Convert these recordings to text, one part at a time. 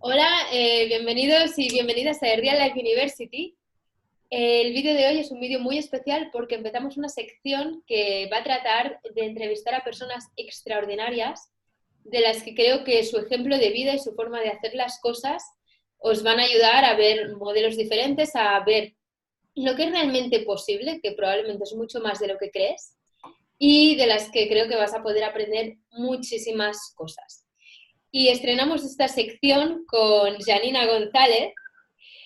Hola, bienvenidos y bienvenidas a Real Life University. El vídeo de hoy es un vídeo muy especial porque empezamos una sección que va a tratar de entrevistar a personas extraordinarias de las que creo que su ejemplo de vida y su forma de hacer las cosas os van a ayudar a ver modelos diferentes, a ver lo que es realmente posible, que probablemente es mucho más de lo que crees, y de las que creo que vas a poder aprender muchísimas cosas. Y estrenamos esta sección con Janina González,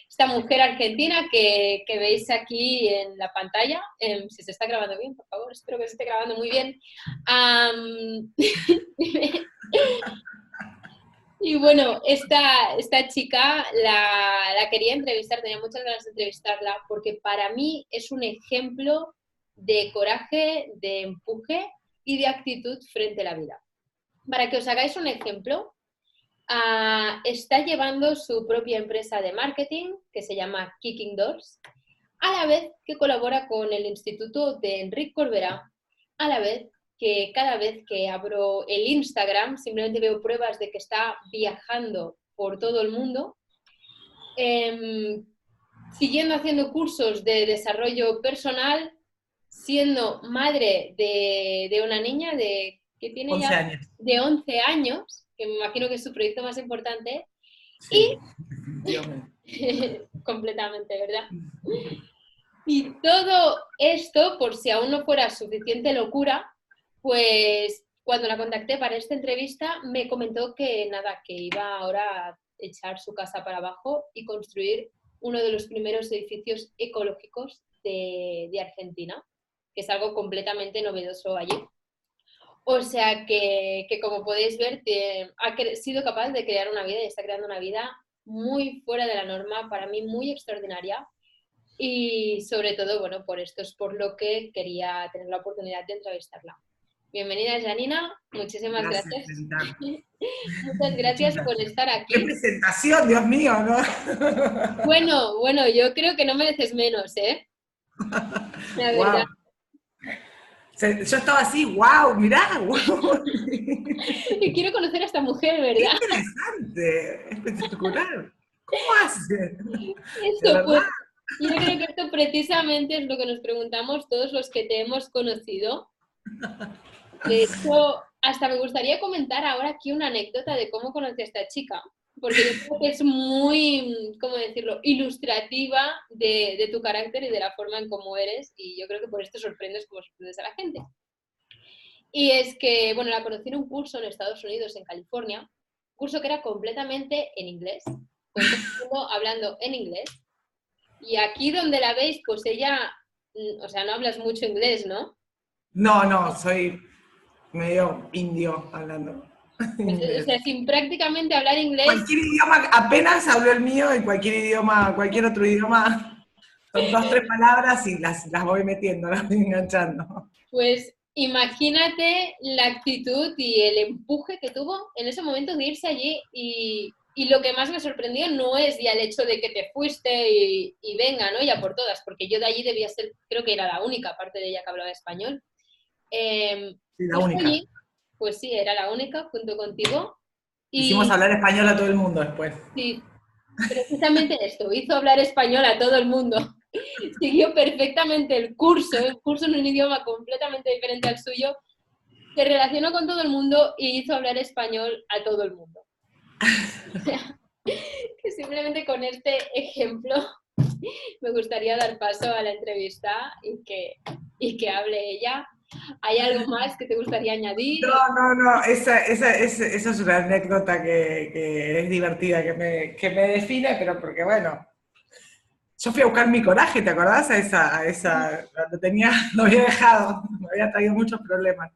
esta mujer argentina que veis aquí en la pantalla. Si se está grabando bien, por favor, espero que se esté grabando muy bien. Y bueno, esta chica la quería entrevistar, tenía muchas ganas de entrevistarla, porque para mí es un ejemplo de coraje, de empuje y de actitud frente a la vida. Para que os hagáis un ejemplo, está llevando su propia empresa de marketing que se llama Kicking Doors, a la vez que colabora con el Instituto de Enric Corberà, a la vez que cada vez que abro el Instagram simplemente veo pruebas de que está viajando por todo el mundo, siguiendo haciendo cursos de desarrollo personal, siendo madre de una niña que tiene 11 ya años. de 11 años, que me imagino que es su proyecto más importante, Sí, definitivamente. y completamente, ¿verdad? Y todo esto, por si aún no fuera suficiente locura, pues cuando la contacté para esta entrevista me comentó que nada, que iba ahora a echar su casa para abajo y construir uno de los primeros edificios ecológicos de Argentina, que es algo completamente novedoso allí. O sea que como podéis ver, ha sido capaz de crear una vida y está creando una vida muy fuera de la norma, para mí muy extraordinaria. Y sobre todo, bueno, por esto es por lo que quería tener la oportunidad de entrevistarla. Bienvenida, Janina. Muchísimas Gracias, gracias. Senta. Muchas Muchas gracias por gracias. estar ¡Qué aquí. presentación, Dios mío, ¿no? Bueno, yo creo que no mereces menos, ¿eh? La verdad. Wow. Yo estaba así, wow, mirá, wow. Y quiero conocer a esta mujer, Qué ¿verdad? interesante, espectacular. ¿Cómo hace? De Esto, verdad. pues, yo creo que esto precisamente es lo que nos preguntamos todos los que te hemos conocido. De hecho, hasta me gustaría comentar ahora aquí una anécdota de cómo conocí a esta chica, porque yo creo que es muy, ¿cómo decirlo?, ilustrativa de tu carácter y de la forma en cómo eres, y yo creo que por esto sorprendes como sorprendes a la gente. Y es que, bueno, la conocí en un curso en Estados Unidos, en California, un curso que era completamente en inglés, con todo el mundo hablando en inglés, y aquí donde la veis, pues ella, o sea, no hablas mucho inglés, ¿no? No, no, soy medio indio hablando Pues, o inglés. sea, sin prácticamente hablar inglés. Cualquier idioma, apenas hablo el mío y cualquier idioma, cualquier otro idioma, son dos, tres palabras y las voy metiendo, las voy enganchando. Pues imagínate la actitud y el empuje que tuvo en ese momento de irse allí y lo que más me sorprendió no es ya el hecho de que te fuiste y venga, ¿no? Ya por todas, porque yo de allí debía ser, creo que era la única parte de ella que hablaba español. Sí, la Justo única. allí, pues sí, era la única junto contigo Hicimos y hablar español a todo el mundo después. sí, precisamente esto, hizo hablar español a todo el mundo. Siguió perfectamente el curso en un idioma completamente diferente al suyo, se relacionó con todo el mundo y hizo hablar español a todo el mundo. O sea, que simplemente con este ejemplo me gustaría dar paso a la entrevista y que hable ella. ¿Hay algo más que te gustaría añadir? No, no, no, esa es una anécdota que es divertida, que me define, pero porque bueno, yo fui a buscar mi coraje, ¿te acordás? Lo tenía, lo había dejado, me había traído muchos problemas.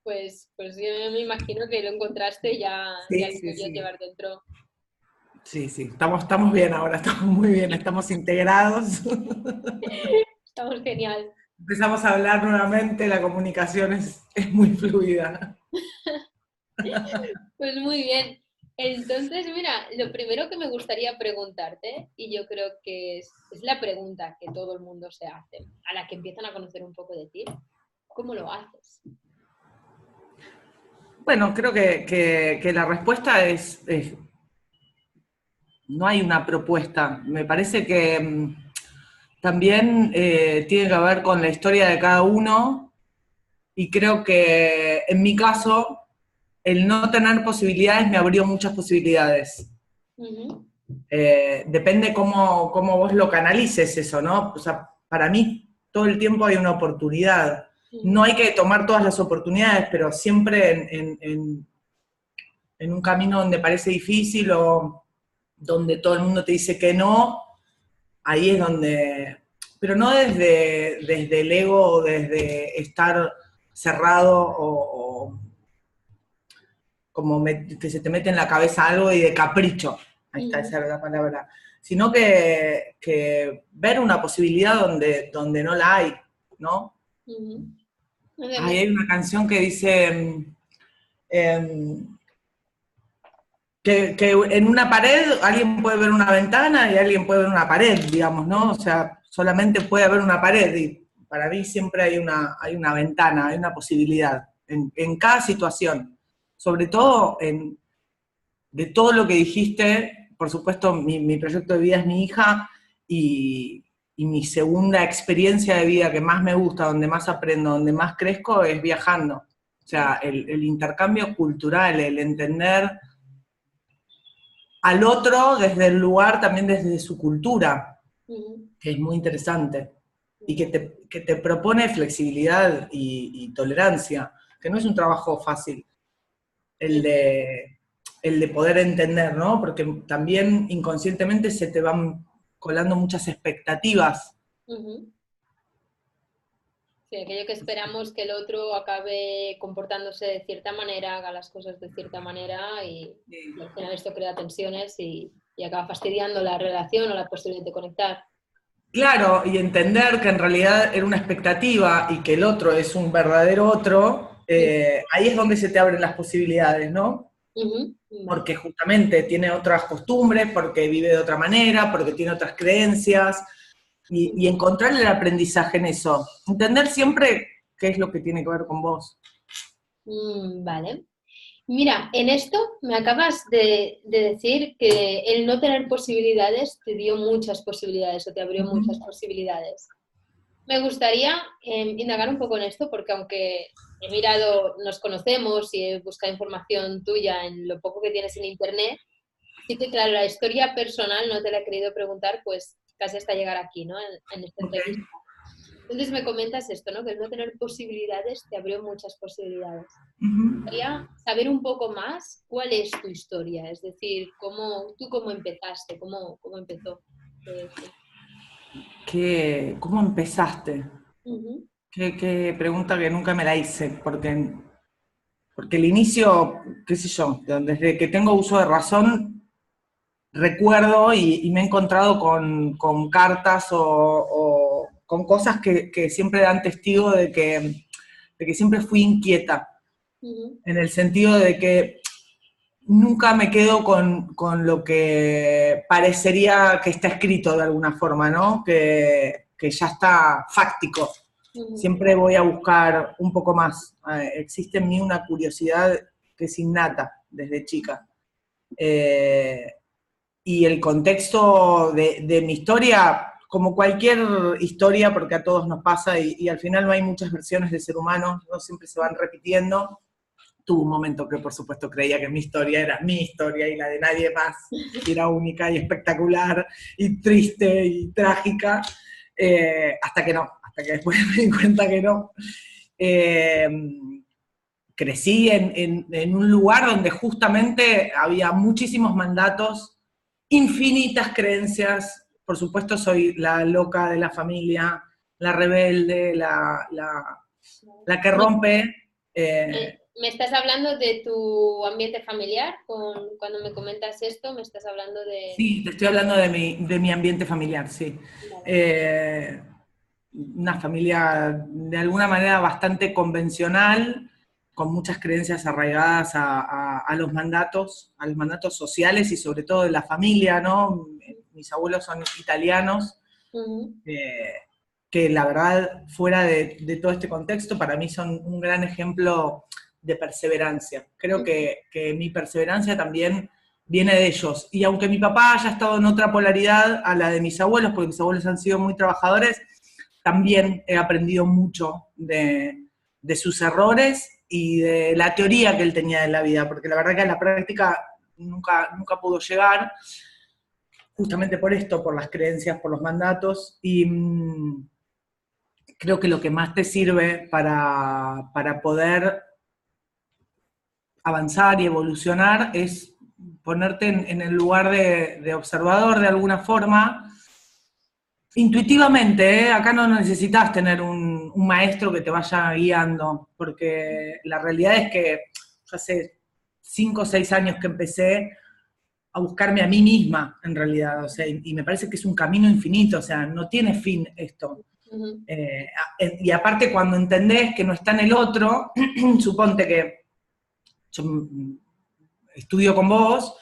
Pues yo me imagino que lo encontraste y ya Sí, lo sí, podías sí. llevar dentro. Sí, sí, estamos bien ahora, estamos muy bien, estamos integrados. Estamos genial. Empezamos a hablar nuevamente, la comunicación es muy fluida. Pues muy bien. Entonces, mira, lo primero que me gustaría preguntarte, y yo creo que es la pregunta que todo el mundo se hace, a la que empiezan a conocer un poco de ti, ¿cómo lo haces? Bueno, creo que la respuesta es no hay una propuesta. Me parece que también tiene que ver con la historia de cada uno, y creo que en mi caso, el no tener posibilidades me abrió muchas posibilidades. Ujú, Depende cómo vos lo canalices eso, ¿no? O sea, para mí todo el tiempo hay una oportunidad. No ujú, hay que tomar todas las oportunidades, pero siempre en un camino donde parece difícil o donde todo el mundo te dice que no, ahí es donde, pero no desde el ego o desde estar cerrado o como que se te mete en la cabeza algo y de capricho, ahí está, ujú, esa era la palabra, sino que ver una posibilidad donde no la hay, ¿no? ujú. Ahí Obviamente. hay una canción que dice em, que en una pared alguien puede ver una ventana y alguien puede ver una pared, digamos, ¿no? O sea, solamente puede haber una pared y para mí siempre hay una ventana, hay una posibilidad en cada situación, sobre todo de todo lo que dijiste. Por supuesto, mi proyecto de vida es mi hija y mi segunda experiencia de vida que más me gusta, donde más aprendo, donde más crezco, es viajando. O sea, el intercambio cultural, el entender al otro desde el lugar, también desde su cultura, Ujú, que es muy interesante, y que ujú. te propone flexibilidad y tolerancia, que no es un trabajo fácil, el Sí, de, el de poder entender, ¿no? Porque también inconscientemente se te van colando muchas expectativas. ujú. Sí, aquello que esperamos que el otro acabe comportándose de cierta manera, haga las cosas de cierta manera y al final esto crea tensiones y acaba fastidiando la relación o la posibilidad de conectar. Claro, y entender que en realidad era una expectativa y que el otro es un verdadero otro, Sí. ahí es donde se te abren las posibilidades, ¿no? Ujú. Vale. Porque justamente tiene otras costumbres, porque vive de otra manera, porque tiene otras creencias, y encontrar el aprendizaje en eso. Entender siempre qué es lo que tiene que ver con vos. Vale. Mira, en esto me acabas de decir que el no tener posibilidades te dio muchas posibilidades o te abrió muchas Ujú. posibilidades. Me gustaría indagar un poco en esto porque aunque he mirado, nos conocemos y he buscado información tuya en lo poco que tienes en internet, sí que claro, la historia personal no te la he querido preguntar pues casi hasta llegar aquí, ¿no? En esta Ok. entrevista. Entonces me comentas esto, ¿no? Que el no tener posibilidades te abrió muchas posibilidades. Ujú. Quería saber un poco más cuál es tu historia, es decir, cómo empezaste, cómo empezó todo esto. ¿Cómo empezaste? Ujú, Qué pregunta que nunca me la hice, porque el inicio, qué sé yo, desde que tengo uso de razón, recuerdo y me he encontrado con cartas o con cosas que siempre dan testigo de que siempre fui inquieta, ujú, en el sentido de que nunca me quedo con lo que parecería que está escrito de alguna forma, ¿no? Que ya está fáctico. ujú, Siempre voy a buscar un poco más. Existe en mí una curiosidad que es innata desde chica. Eh, y el contexto de mi historia, como cualquier historia, porque a todos nos pasa, y al final no hay muchas versiones de ser humano, no siempre se van repitiendo. Tuve un momento que por supuesto creía que mi historia era mi historia y la de nadie más, y era única y espectacular y triste y trágica, hasta que no, hasta que después me di cuenta que no. Eh, Crecí en un lugar donde justamente había muchísimos mandatos, infinitas creencias. Por supuesto soy la loca de la familia, la rebelde, la que ujú. rompe. ¿Me estás hablando de tu ambiente familiar? Cuando me comentas esto, me estás hablando de... Sí, te estoy hablando de mi ambiente familiar, sí. Vale. Eh, una familia de alguna manera bastante convencional, con muchas creencias arraigadas a los mandatos sociales y sobre todo de la familia, ¿no? Mis abuelos son italianos, Ujú, eh, que la verdad, fuera de todo este contexto, para mí son un gran ejemplo de perseverancia. Creo ujú, que mi perseverancia también viene de ellos. Y aunque mi papá haya estado en otra polaridad a la de mis abuelos, porque mis abuelos han sido muy trabajadores, también he aprendido mucho de sus errores y de la teoría que él tenía de la vida, porque la verdad que a la práctica nunca pudo llegar, justamente por esto, por las creencias, por los mandatos, y creo que lo que más te sirve para poder avanzar y evolucionar es ponerte en el lugar de observador de alguna forma, intuitivamente, ¿eh? Acá no necesitas tener un maestro que te vaya guiando, porque la realidad es que yo hace 5 o 6 años que empecé a buscarme a mí misma, en realidad, o sea, y me parece que es un camino infinito, o sea, no tiene fin esto. Ujú. Y aparte cuando entendés que no está en el otro, suponte que yo estudio con vos,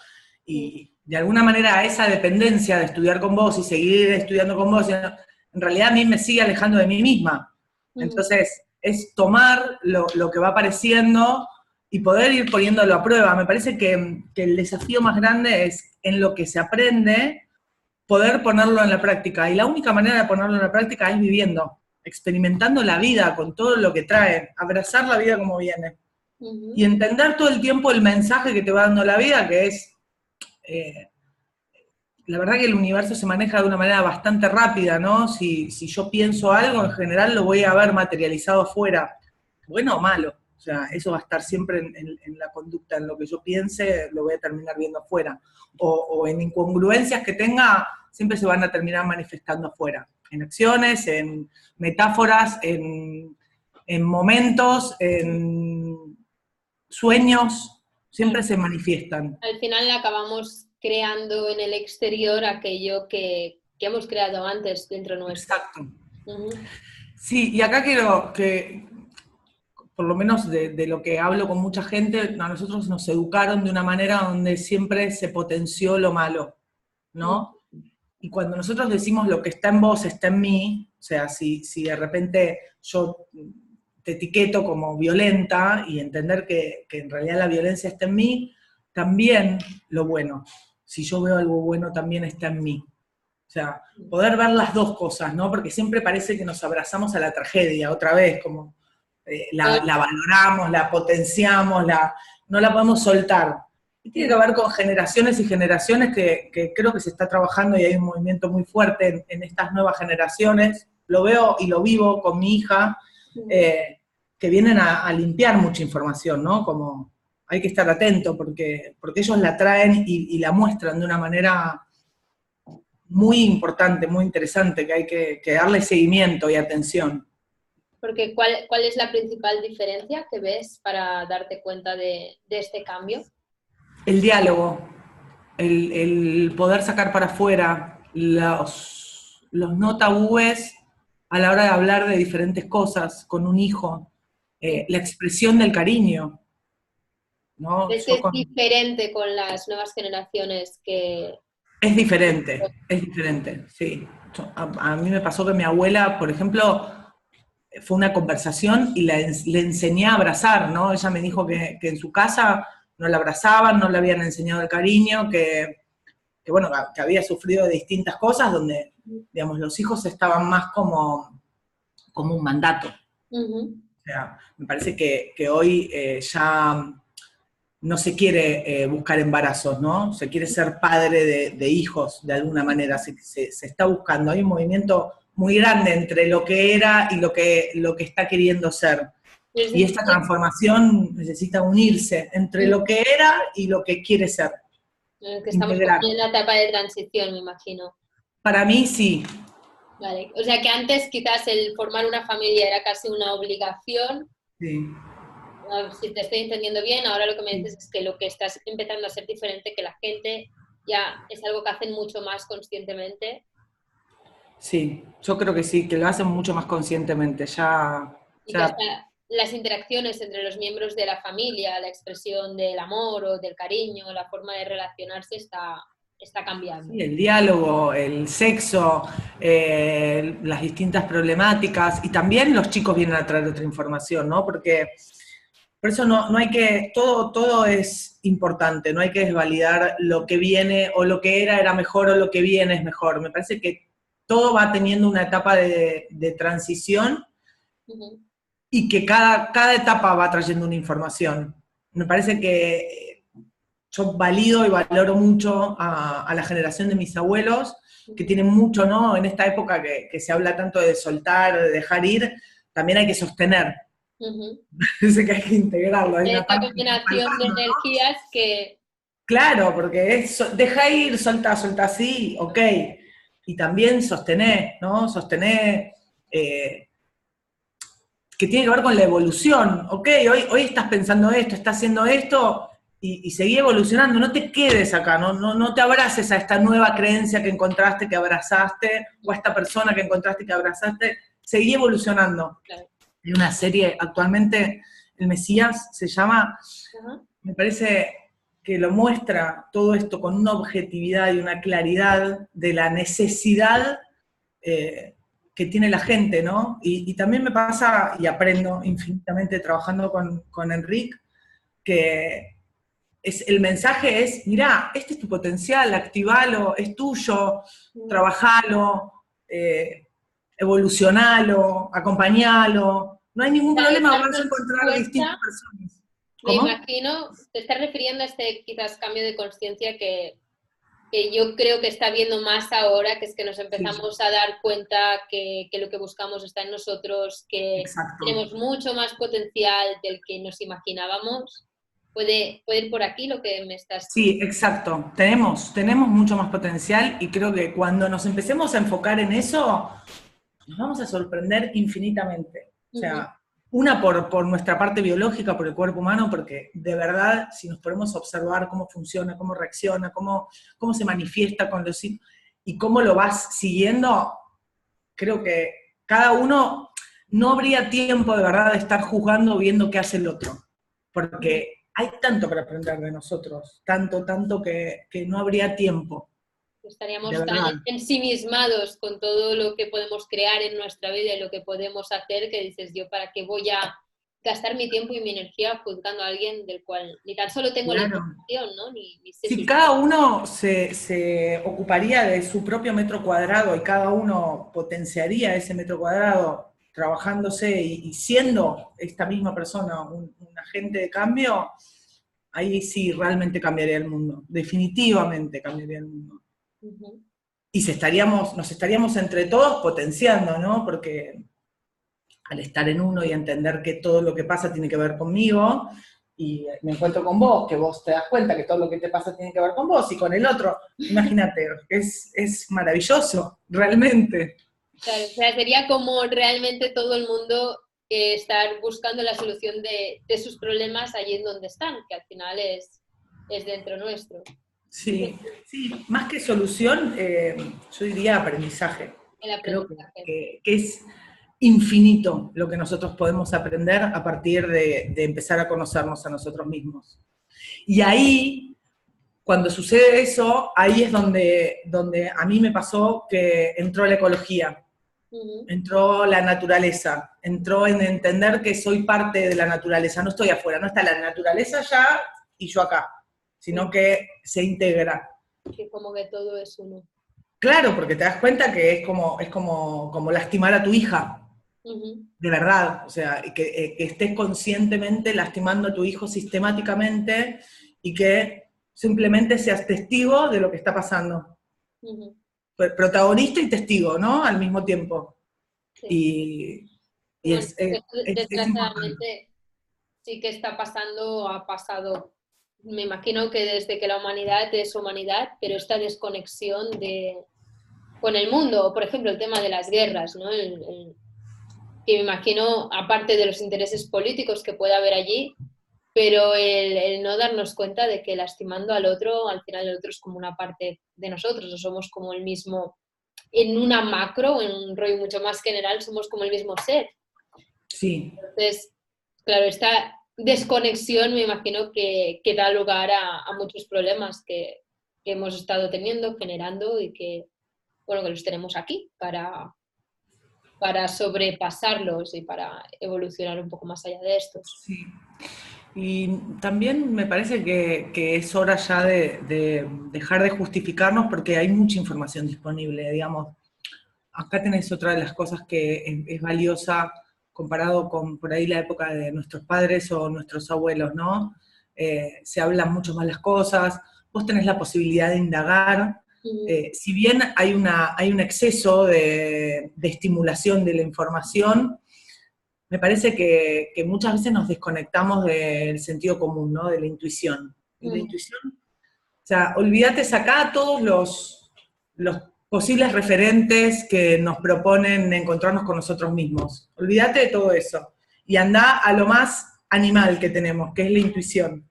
y de alguna manera esa dependencia de estudiar con vos y seguir estudiando con vos, en realidad a mí me sigue alejando de mí misma. Entonces, es tomar lo que va apareciendo y poder ir poniéndolo a prueba. Me parece que el desafío más grande es en lo que se aprende, poder ponerlo en la práctica. Y la única manera de ponerlo en la práctica es viviendo, experimentando la vida con todo lo que trae, abrazar la vida como viene. Y entender todo el tiempo el mensaje que te va dando la vida, que es, la verdad que el universo se maneja de una manera bastante rápida, ¿no? Si yo pienso algo, en general lo voy a ver materializado afuera, bueno o malo. O sea, eso va a estar siempre en la conducta, en lo que yo piense, lo voy a terminar viendo afuera. O en incongruencias que tenga, siempre se van a terminar manifestando afuera. En acciones, en metáforas, en momentos, en sueños, siempre se manifiestan. Al final acabamos creando en el exterior aquello que hemos creado antes dentro nuestro. Exacto. Uh-huh. Sí, y acá quiero que, por lo menos de lo que hablo con mucha gente, a nosotros nos educaron de una manera donde siempre se potenció lo malo, ¿no? Y cuando nosotros decimos lo que está en vos está en mí, o sea, si de repente yo te etiqueto como violenta y entender que en realidad la violencia está en mí, también lo bueno. Si yo veo algo bueno, también está en mí. O sea, poder ver las dos cosas, ¿no? Porque siempre parece que nos abrazamos a la tragedia, otra vez, como la valoramos, la potenciamos, no la podemos soltar. Y tiene que ver con generaciones y generaciones que creo que se está trabajando y hay un movimiento muy fuerte en estas nuevas generaciones. Lo veo y lo vivo con mi hija, que vienen a limpiar mucha información, ¿no? Como hay que estar atento porque ellos la traen y la muestran de una manera muy importante, muy interesante, que hay que darle seguimiento y atención. Porque ¿cuál es la principal diferencia que ves para darte cuenta de este cambio? El diálogo, el poder sacar para afuera los no tabúes a la hora de hablar de diferentes cosas con un hijo, la expresión del cariño, ¿no? ¿Es diferente con las nuevas generaciones que...? Es diferente, sí. A mí me pasó que mi abuela, por ejemplo, fue una conversación y le enseñé a abrazar, ¿no? Ella me dijo que en su casa no la abrazaban, no le habían enseñado el cariño, bueno, que había sufrido de distintas cosas donde, digamos, los hijos estaban más como un mandato. O sea, me parece que hoy ya no se quiere buscar embarazos, ¿no? Se quiere ser padre de hijos, de alguna manera, se está buscando. Hay un movimiento muy grande entre lo que era y lo que está queriendo ser. Y esta transformación necesita unirse entre lo que era y lo que quiere ser. Que estamos en la etapa de transición, me imagino. Para mí, sí. Vale. O sea que antes quizás el formar una familia era casi una obligación. Sí. Si te estoy entendiendo bien, ahora lo que me dices es que lo que estás empezando a ser diferente, que la gente ya es algo que hacen mucho más conscientemente. Sí, yo creo que sí, que lo hacen mucho más conscientemente. Y que hasta las interacciones entre los miembros de la familia, la expresión del amor o del cariño, la forma de relacionarse está cambiando. Sí, el diálogo, el sexo, las distintas problemáticas, y también los chicos vienen a traer otra información, ¿no? Porque Por eso no hay que, todo es importante, no hay que desvalidar lo que viene o lo que era mejor o lo que viene es mejor. Me parece que todo va teniendo una etapa de transición y que cada etapa va trayendo una información. Me parece que yo valido y valoro mucho a la generación de mis abuelos, que tienen mucho, ¿no? En esta época que se habla tanto de soltar, de dejar ir, también hay que sostener. Parece que hay que integrarlo. Hay una Esta parte que está combinación de faltando, ¿no? energías que... Claro, porque es, deja ir, solta así, ok. Y también sostener, ¿no? Sostener, que tiene que ver con la evolución. Ok, hoy estás pensando esto, estás haciendo esto, y seguí evolucionando. No te quedes acá, no te abraces a esta nueva creencia que encontraste, que abrazaste, o a esta persona que encontraste, que abrazaste. Seguí evolucionando. Claro. Hay una serie actualmente, El Mesías se llama, me parece que lo muestra todo esto con una objetividad y una claridad de la necesidad que tiene la gente, ¿no? Y también me pasa, y aprendo infinitamente trabajando con Enrique, que el mensaje es, mirá, este es tu potencial, activalo, es tuyo, trabajalo, evolucionalo, acompañalo, no hay ningún problema, Esta vas a encontrar distintas respuesta, personas. me ¿Cómo? imagino, te estás refiriendo a este quizás cambio de conciencia que yo creo que está viendo más ahora, que es que nos Sí, empezamos a dar cuenta que lo que buscamos está en nosotros, que exacto. tenemos mucho más potencial del que nos imaginábamos. ¿Puede ir por aquí lo que me estás Sí, exacto. Tenemos mucho más potencial y creo que cuando nos empecemos a enfocar en eso, nos vamos a sorprender infinitamente. O diciendo? sea, una por nuestra parte biológica, por el cuerpo humano, porque de verdad, si nos ponemos a observar cómo funciona, cómo reacciona, cómo se manifiesta con los hijos y cómo lo vas siguiendo, creo que cada uno no habría tiempo de verdad de estar juzgando viendo qué hace el otro. Porque hay tanto para aprender de nosotros, tanto que no habría tiempo, de Estaríamos tan verdad. ensimismados con todo lo que podemos crear en nuestra vida y lo que podemos hacer que dices, yo, ¿para qué voy a gastar mi tiempo y mi energía juzgando a alguien del cual ni tan solo tengo la Claro. información, ¿no? Ni sé Si sus... cada uno se ocuparía de su propio metro cuadrado y cada uno potenciaría ese metro cuadrado trabajándose y siendo esta misma persona un agente de cambio, ahí sí realmente cambiaría el mundo, definitivamente cambiaría el mundo. Y nos estaríamos entre todos potenciando, ¿no? Porque al estar en uno y entender que todo lo que pasa tiene que ver conmigo, y me encuentro con vos, que vos te das cuenta que todo lo que te pasa tiene que ver con vos, y con el otro, imagínate, es maravilloso, realmente. Claro, o sea, sería como realmente todo el mundo estar buscando la solución de sus problemas allí en donde están, que al final es dentro nuestro. Sí, sí, más que solución, yo diría aprendizaje. El Creo aprendizaje. que es infinito lo que nosotros podemos aprender a partir de empezar a conocernos a nosotros mismos. Y ahí, cuando sucede eso, ahí es donde a mí me pasó que entró la ecología, entró la naturaleza, entró en entender que soy parte de la naturaleza, no estoy afuera, no está la naturaleza allá y yo acá, sino que se integra. Que como que todo es uno. Claro, porque te das cuenta que es como lastimar a tu hija, de verdad, o sea, que estés conscientemente lastimando a tu hijo sistemáticamente y que simplemente seas testigo de lo que está pasando. Protagonista y testigo, ¿no? Al mismo tiempo. Sí. Y, y Bueno, es importante. desgraciadamente sí que está pasando, ha pasado, me imagino que desde que la humanidad es humanidad, pero esta desconexión con el mundo, por ejemplo, el tema de las guerras, ¿no? Que me imagino, aparte de los intereses políticos que pueda haber allí, pero el no darnos cuenta de que lastimando al otro, al final el otro es como una parte de nosotros, o somos como el mismo, en una macro, en un rollo mucho más general, somos como el mismo ser. Sí, Entonces, claro, esta desconexión me imagino que da lugar a muchos problemas que hemos estado teniendo, generando y que, bueno, que los tenemos aquí para sobrepasarlos y para evolucionar un poco más allá de estos. Sí. Y también me parece que es hora ya de dejar de justificarnos porque hay mucha información disponible, digamos. Acá tenés otra de las cosas que es valiosa comparado con por ahí la época de nuestros padres o nuestros abuelos, ¿no? Se hablan mucho más las cosas, vos tenés la posibilidad de indagar. Si bien hay un exceso de estimulación de la información, me parece que muchas veces nos desconectamos del sentido común, ¿no? De la intuición. Y la intuición, o sea, olvídate, sacá todos los posibles referentes que nos proponen encontrarnos con nosotros mismos. Olvídate de todo eso. Y andá a lo más animal que tenemos, que es la intuición.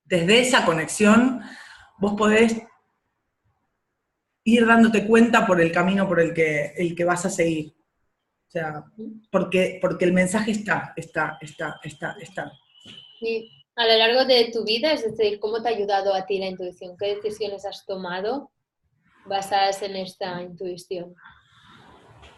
Desde esa conexión, vos podés ir dándote cuenta por el camino por el que vas a seguir. O sea, porque el mensaje está. Y a lo largo de tu vida, es decir, ¿cómo te ha ayudado a ti la intuición? ¿Qué decisiones has tomado basadas en esta intuición?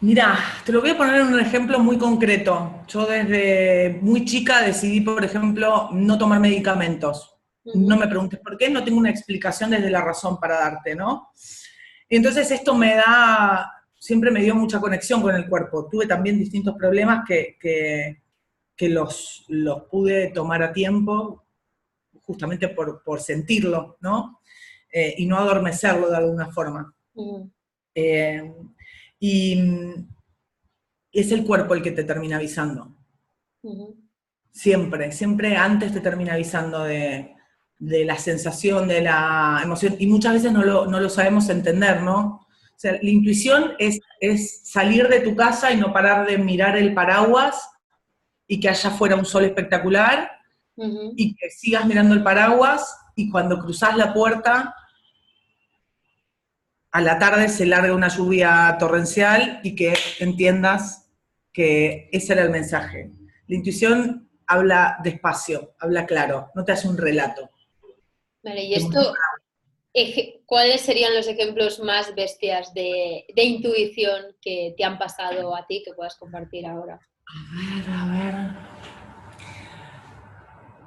Mira, te lo voy a poner en un ejemplo muy concreto. Yo desde muy chica decidí, por ejemplo, no tomar medicamentos. No me preguntes por qué, no tengo una explicación desde la razón para darte, ¿no? Y entonces esto siempre me dio mucha conexión con el cuerpo. Tuve también distintos problemas que los pude tomar a tiempo, justamente por sentirlo, ¿no? Y no adormecerlo de alguna forma. Y es el cuerpo el que te termina avisando. Siempre antes te termina avisando de la sensación, de la emoción, y muchas veces no lo sabemos entender, ¿no? O sea, la intuición es salir de tu casa y no parar de mirar el paraguas y que allá fuera un sol espectacular, y que sigas mirando el paraguas, y cuando cruzás la puerta, a la tarde se larga una lluvia torrencial y que entiendas que ese era el mensaje. La intuición habla despacio, habla claro, no te hace un relato. Vale, y esto, ¿cuáles serían los ejemplos más bestias de intuición que te han pasado a ti que puedas compartir ahora? A ver.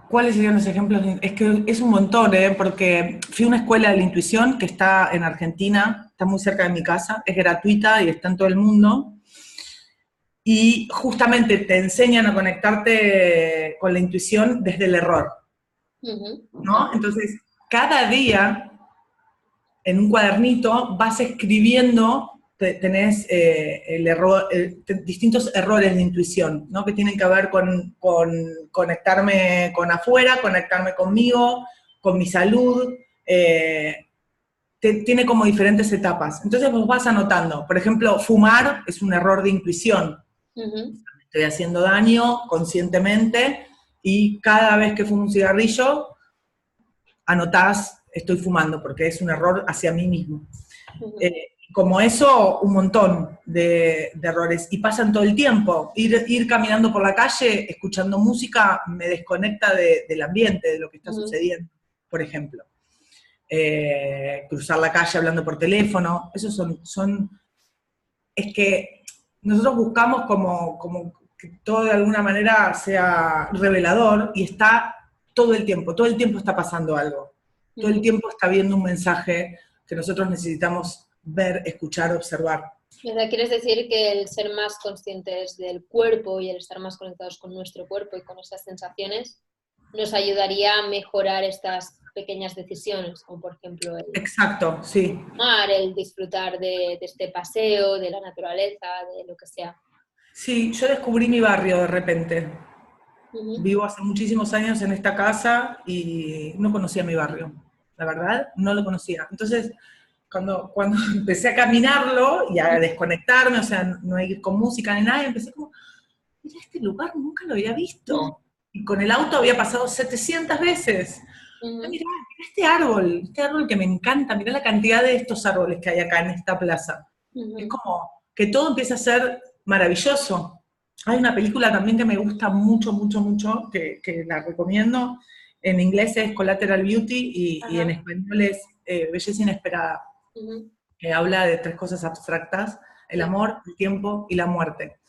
¿Cuáles serían los ejemplos? Es que es un montón, porque fui a una escuela de la intuición que está en Argentina, está muy cerca de mi casa, es gratuita y está en todo el mundo. Y justamente te enseñan a conectarte con la intuición desde el error, ¿no? Entonces, cada día, en un cuadernito, vas escribiendo, tenés distintos errores de intuición, ¿no? Que tienen que ver con conectarme con afuera, conectarme conmigo, con mi salud, tiene como diferentes etapas. Entonces vos vas anotando. Por ejemplo, fumar es un error de intuición. Me estoy haciendo daño conscientemente y cada vez que fumo un cigarrillo, anotás, estoy fumando, porque es un error hacia mí mismo. Como eso, un montón de errores. Y pasan todo el tiempo. Ir caminando por la calle, escuchando música, me desconecta del ambiente, de lo que está sucediendo, por ejemplo. Cruzar la calle hablando por teléfono, esos son es que nosotros buscamos como que todo de alguna manera sea revelador y está todo el tiempo está pasando algo, todo el tiempo está viendo un mensaje que nosotros necesitamos ver, escuchar, observar. O sea, ¿quieres decir que el ser más conscientes del cuerpo y el estar más conectados con nuestro cuerpo y con estas sensaciones nos ayudaría a mejorar estas pequeñas decisiones, como por ejemplo Exacto, sí. El disfrutar de este paseo, de la naturaleza, de lo que sea? Sí, yo descubrí mi barrio de repente. Vivo hace muchísimos años en esta casa y no conocía mi barrio, la verdad, no lo conocía. Entonces, cuando empecé a caminarlo y a desconectarme, o sea, no ir con música ni nada, empecé como, mira, este lugar nunca lo había visto. Y con el auto había pasado 700 veces. Mirá este árbol que me encanta, mirá la cantidad de estos árboles que hay acá en esta plaza. Es como que todo empieza a ser maravilloso. Hay una película también que me gusta mucho, que la recomiendo. En inglés es Collateral Beauty y en español es Belleza Inesperada. Que habla de tres cosas abstractas el amor, el tiempo y la muerte.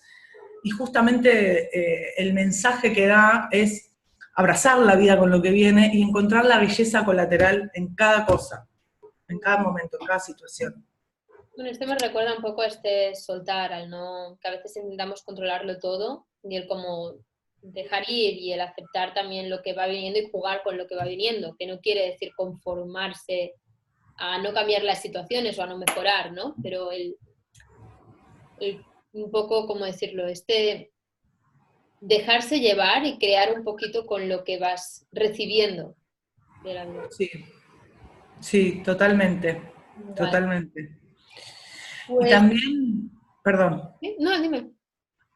Y justamente el mensaje que da es abrazar la vida con lo que viene y encontrar la belleza colateral en cada cosa, en cada momento, en cada situación. Bueno, esto me recuerda un poco a este soltar, al no, que a veces intentamos controlarlo todo y el como dejar ir y el aceptar también lo que va viniendo y jugar con lo que va viniendo, que no quiere decir conformarse a no cambiar las situaciones o a no mejorar, ¿no? Pero un poco, ¿cómo decirlo? Dejarse llevar y crear un poquito con lo que vas recibiendo de la vida. Sí, sí, totalmente, Vale. totalmente. Y Pues, también, perdón, ¿sí? No, dime.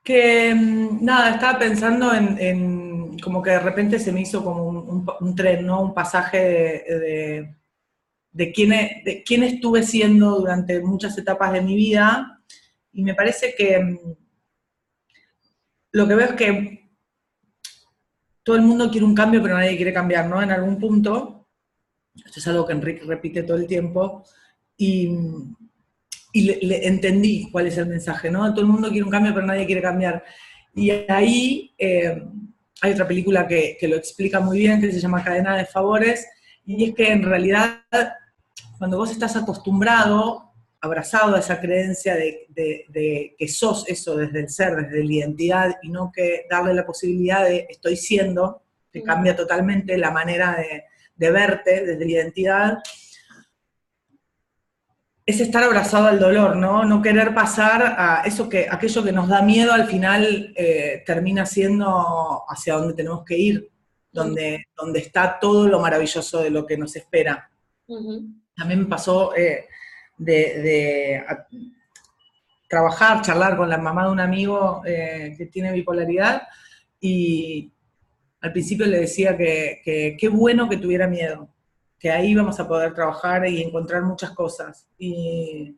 que nada, estaba pensando como que de repente se me hizo como un tren, ¿no? Un pasaje de quién estuve siendo durante muchas etapas de mi vida, y me parece que lo que veo es que todo el mundo quiere un cambio, pero nadie quiere cambiar, ¿no? En algún punto, esto es algo que Enrique repite todo el tiempo, y, y le entendí cuál es el mensaje, ¿no? Todo el mundo quiere un cambio, pero nadie quiere cambiar. Y ahí hay otra película que lo explica muy bien, que se llama Cadena de Favores, y es que en realidad cuando vos estás acostumbrado, abrazado a esa creencia de que sos eso desde el ser, desde la identidad, y no que darle la posibilidad de estoy siendo, que cambia totalmente la manera de verte desde la identidad, es estar abrazado al dolor, ¿no? No querer pasar a eso aquello que nos da miedo al final termina siendo hacia donde tenemos que ir, donde está todo lo maravilloso de lo que nos espera. También me pasó de trabajar, charlar con la mamá de un amigo que tiene bipolaridad, y al principio le decía que qué bueno que tuviera miedo, que ahí vamos a poder trabajar y encontrar muchas cosas. Y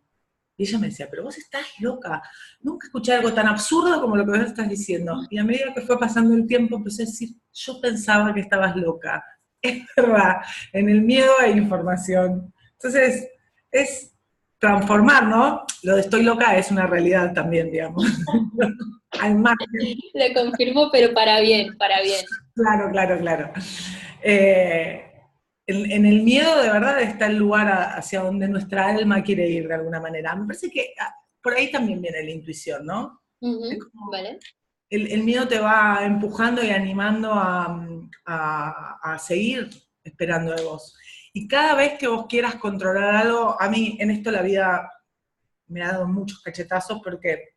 ella me decía, pero vos estás loca, nunca escuché algo tan absurdo como lo que vos estás diciendo. Y a medida que fue pasando el tiempo, empecé a decir, yo pensaba que estabas loca. Es verdad, en el miedo hay información. Entonces, es transformar, ¿no? Lo de estoy loca es una realidad también, digamos. Al margen. Le confirmo, pero para bien, para bien. Claro, claro, claro. Eh, en el miedo de verdad está el lugar hacia donde nuestra alma quiere ir de alguna manera. Me parece que por ahí también viene la intuición, ¿no? Es como Vale. el miedo te va empujando y animando a seguir esperando de vos. Y cada vez que vos quieras controlar algo, a mí en esto la vida me ha dado muchos cachetazos porque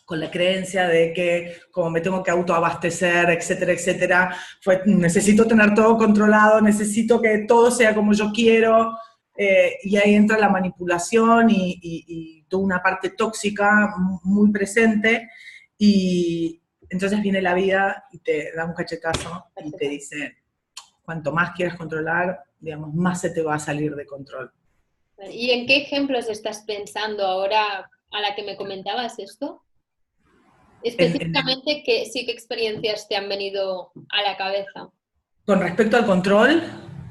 con la creencia de que como me tengo que autoabastecer, etcétera, etcétera, necesito tener todo controlado, necesito que todo sea como yo quiero, y ahí entra la manipulación y toda una parte tóxica muy presente, y entonces viene la vida y te da un cachetazo y te dice, cuanto más quieras controlar, digamos, más se te va a salir de control. ¿Y en qué ejemplos estás pensando ahora a la que me comentabas esto? Específicamente, ¿qué experiencias te han venido a la cabeza? Con respecto al control,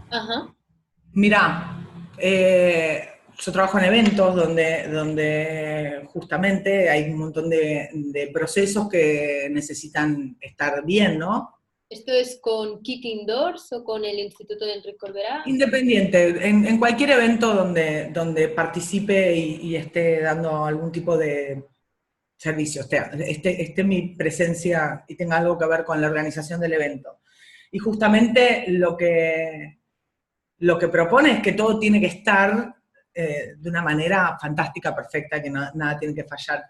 Ajá. mira, yo trabajo en eventos donde justamente hay un montón de procesos que necesitan estar bien, ¿no? ¿Esto es con Kicking Doors o con el Instituto de Enrique Corberá? Independiente, en cualquier evento donde participe y esté dando algún tipo de servicio, esté mi presencia y tenga algo que ver con la organización del evento. Y justamente lo que propone es que todo tiene que estar de una manera fantástica, perfecta, que nada tiene que fallar.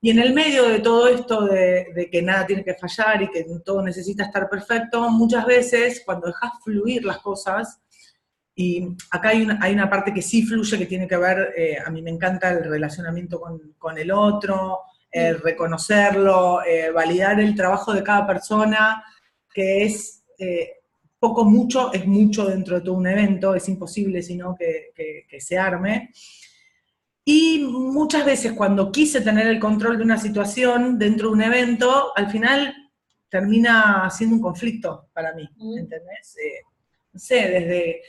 Y en el medio de todo esto de que nada tiene que fallar y que todo necesita estar perfecto, muchas veces cuando dejas fluir las cosas, y acá hay una parte que sí fluye, que tiene que ver, a mí me encanta el relacionamiento con el otro, reconocerlo, validar el trabajo de cada persona, que es poco mucho, es mucho dentro de todo un evento, es imposible sino que se arme. Y muchas veces cuando quise tener el control de una situación dentro de un evento, al final termina siendo un conflicto para mí, ¿entendés? No sé, desde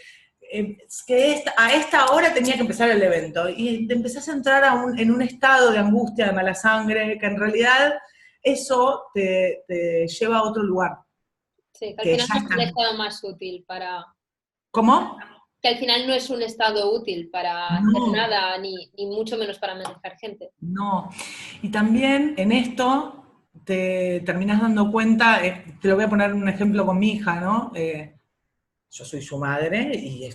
es que a esta hora tenía que empezar el evento, y te empezás a entrar en un estado de angustia, de mala sangre, que en realidad eso te lleva a otro lugar, Sí, que al que final ya no es un está. estado más útil para... ¿Cómo? Que al final no es un estado útil para hacer No, nada, ni mucho menos para manejar gente. no. Y también en esto te terminás dando cuenta, te lo voy a poner un ejemplo con mi hija, ¿no? Yo soy su madre y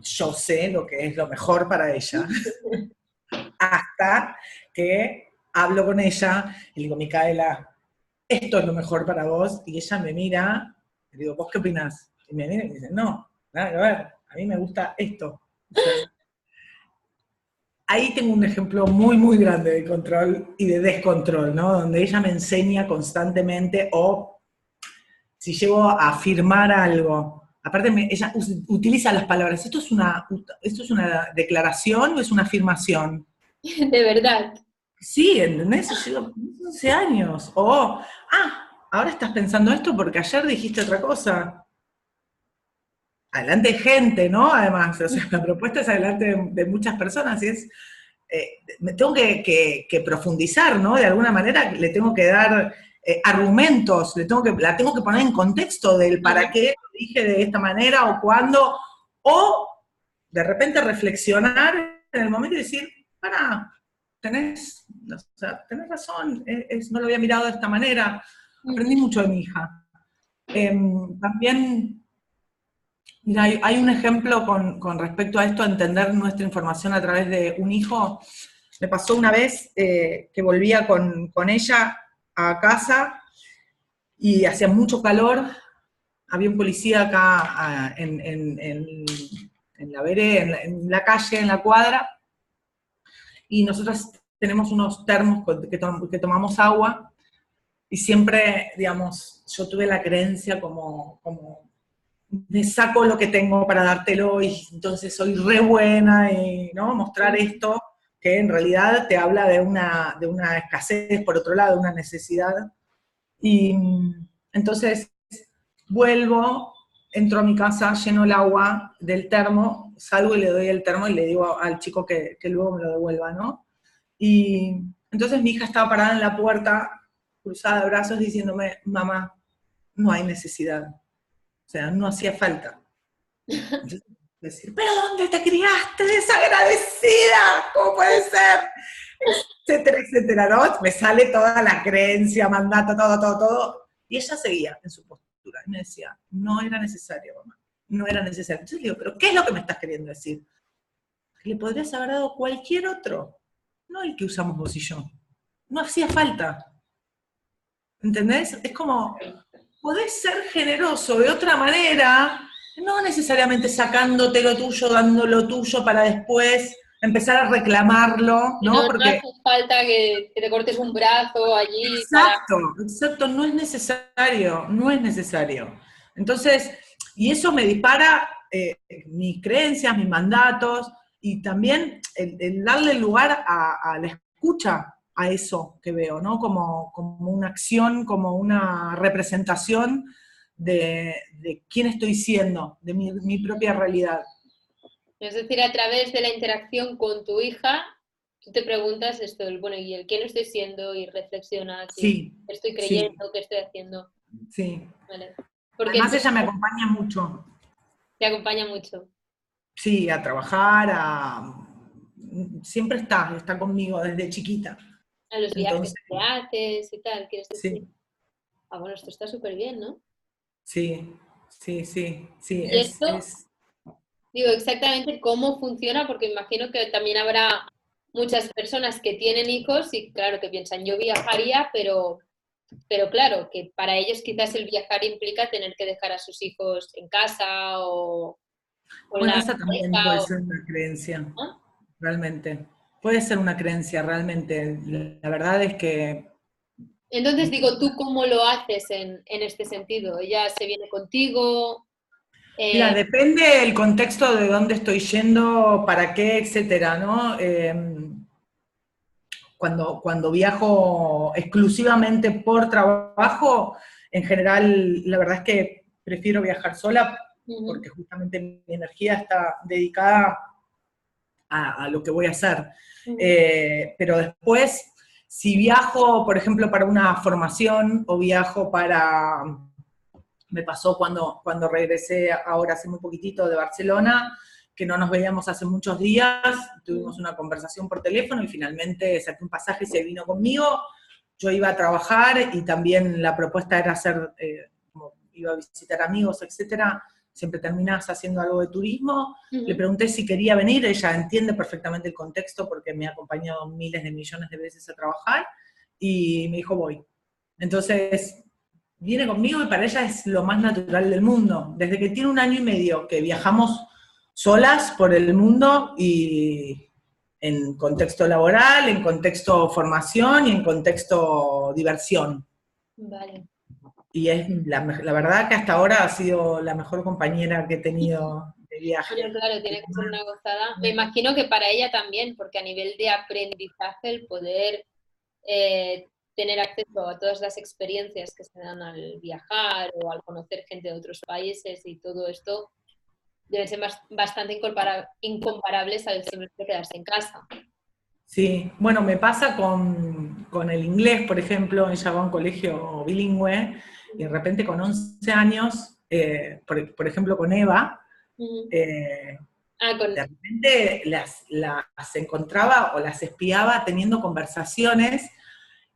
yo sé lo que es lo mejor para ella. Hasta que hablo con ella y le digo, Micaela, esto es lo mejor para vos, y ella me mira, y le digo, ¿vos qué opinás? Y me mira y me dice, no, nada que ver, a mí me gusta esto. O sea, ahí tengo un ejemplo muy, muy grande de control y de descontrol, ¿no? Donde ella me enseña constantemente, o si llego a afirmar algo, aparte ella utiliza las palabras, ¿esto es una declaración o es una afirmación? De verdad. Sí, ¿entendés? Y yo digo, 11 años. O, ahora estás pensando esto porque ayer dijiste otra cosa. Adelante gente, ¿no? Además, o sea, la propuesta es adelante de muchas personas y es, me tengo que profundizar, ¿no? De alguna manera le tengo que dar argumentos, la tengo que poner en contexto del para qué lo dije de esta manera o cuándo, o de repente reflexionar en el momento y decir, para, o sea, tenés razón, no lo había mirado de esta manera, aprendí mucho de mi hija. También, mira, hay un ejemplo con respecto a esto, a entender nuestra información a través de un hijo. Me pasó una vez que volvía con ella a casa y hacía mucho calor, había un policía acá en la vereda, en la calle, en la cuadra, y nosotros tenemos unos termos que tomamos agua, y siempre, digamos, yo tuve la creencia como me saco lo que tengo para dártelo, y entonces soy re buena, y ¿no? Mostrar esto, que en realidad te habla de una escasez, por otro lado, de una necesidad. Y entonces vuelvo, entro a mi casa, lleno el agua del termo, salgo y le doy el termo y le digo al chico que luego me lo devuelva, ¿no? Y entonces mi hija estaba parada en la puerta, cruzada de brazos, diciéndome, mamá, no hay necesidad. O sea, no hacía falta. Entonces, decir, pero ¿dónde te criaste, desagradecida? ¿Cómo puede ser? Etcétera, etcétera, ¿no? Me sale toda la creencia, mandato, todo, todo, todo. Y ella seguía en su postura. Y me decía, no era necesario, mamá. No era necesario. Entonces le digo, ¿pero qué es lo que me estás queriendo decir? Que le podrías haber dado cualquier otro, no el que usamos vos y yo. No hacía falta. ¿Entendés? Es como, podés ser generoso de otra manera, no necesariamente sacándote lo tuyo, dando lo tuyo para después empezar a reclamarlo, No, ¿no? no Porque, hace falta que te cortes un brazo allí para... exacto, exacto, no es necesario, no es necesario. Entonces, y eso me dispara mis creencias, mis mandatos, y también el darle lugar a la escucha a eso que veo, ¿no? Como una acción, como una representación de quién estoy siendo, de mi propia realidad. Es decir, a través de la interacción con tu hija, tú te preguntas esto, bueno, ¿y el quién estoy siendo? Y reflexionas, y Sí, qué estoy sí, creyendo, qué estoy haciendo. sí. ¿Vale? Porque Además ella me acompaña mucho, te acompaña mucho. sí, a trabajar, siempre está conmigo desde chiquita. A los viajes Entonces, que haces y tal, ¿quieres decir? sí, Ah, bueno, esto está súper bien, ¿no? sí, sí, sí, sí, Y esto, digo, exactamente cómo funciona, porque imagino que también habrá muchas personas que tienen hijos y claro, que piensan, yo viajaría, pero claro, que para ellos quizás el viajar implica tener que dejar a sus hijos en casa o en bueno, la esa también puede pareja, ser una creencia, ¿no? realmente. Puede ser una creencia, realmente. La verdad es que, Entonces digo, ¿tú cómo lo haces en este sentido? ¿Ella se viene contigo? mira, Eh, depende del contexto de dónde estoy yendo, para qué, etcétera, ¿no? Cuando viajo exclusivamente por trabajo, en general, la verdad es que prefiero viajar sola, porque justamente mi energía está dedicada a lo que voy a hacer. Pero después, si viajo, por ejemplo, para una formación o viajo para... Me pasó cuando regresé ahora hace muy poquitito de Barcelona, que no nos veíamos hace muchos días, tuvimos una conversación por teléfono y finalmente saqué un pasaje y se vino conmigo. Yo iba a trabajar y también la propuesta era hacer, como iba a visitar amigos, etcétera. Siempre terminás haciendo algo de turismo. Le pregunté si quería venir, ella entiende perfectamente el contexto porque me ha acompañado miles de millones de veces a trabajar, y me dijo, voy. Entonces, viene conmigo y para ella es lo más natural del mundo. Desde que tiene 1 año y medio que viajamos solas por el mundo y en contexto laboral, en contexto formación y en contexto diversión. Vale. Y es la verdad que hasta ahora ha sido la mejor compañera que he tenido de viaje. Bueno, claro, tiene que ser una gozada. Me imagino que para ella también, porque a nivel de aprendizaje, el poder tener acceso a todas las experiencias que se dan al viajar o al conocer gente de otros países y todo esto, deben ser bastante incomparables al simplemente quedarse en casa. Sí, bueno, me pasa con el inglés, por ejemplo. Ella va a un colegio bilingüe y de repente con 11 años, por ejemplo con Eva, de repente las encontraba o las espiaba teniendo conversaciones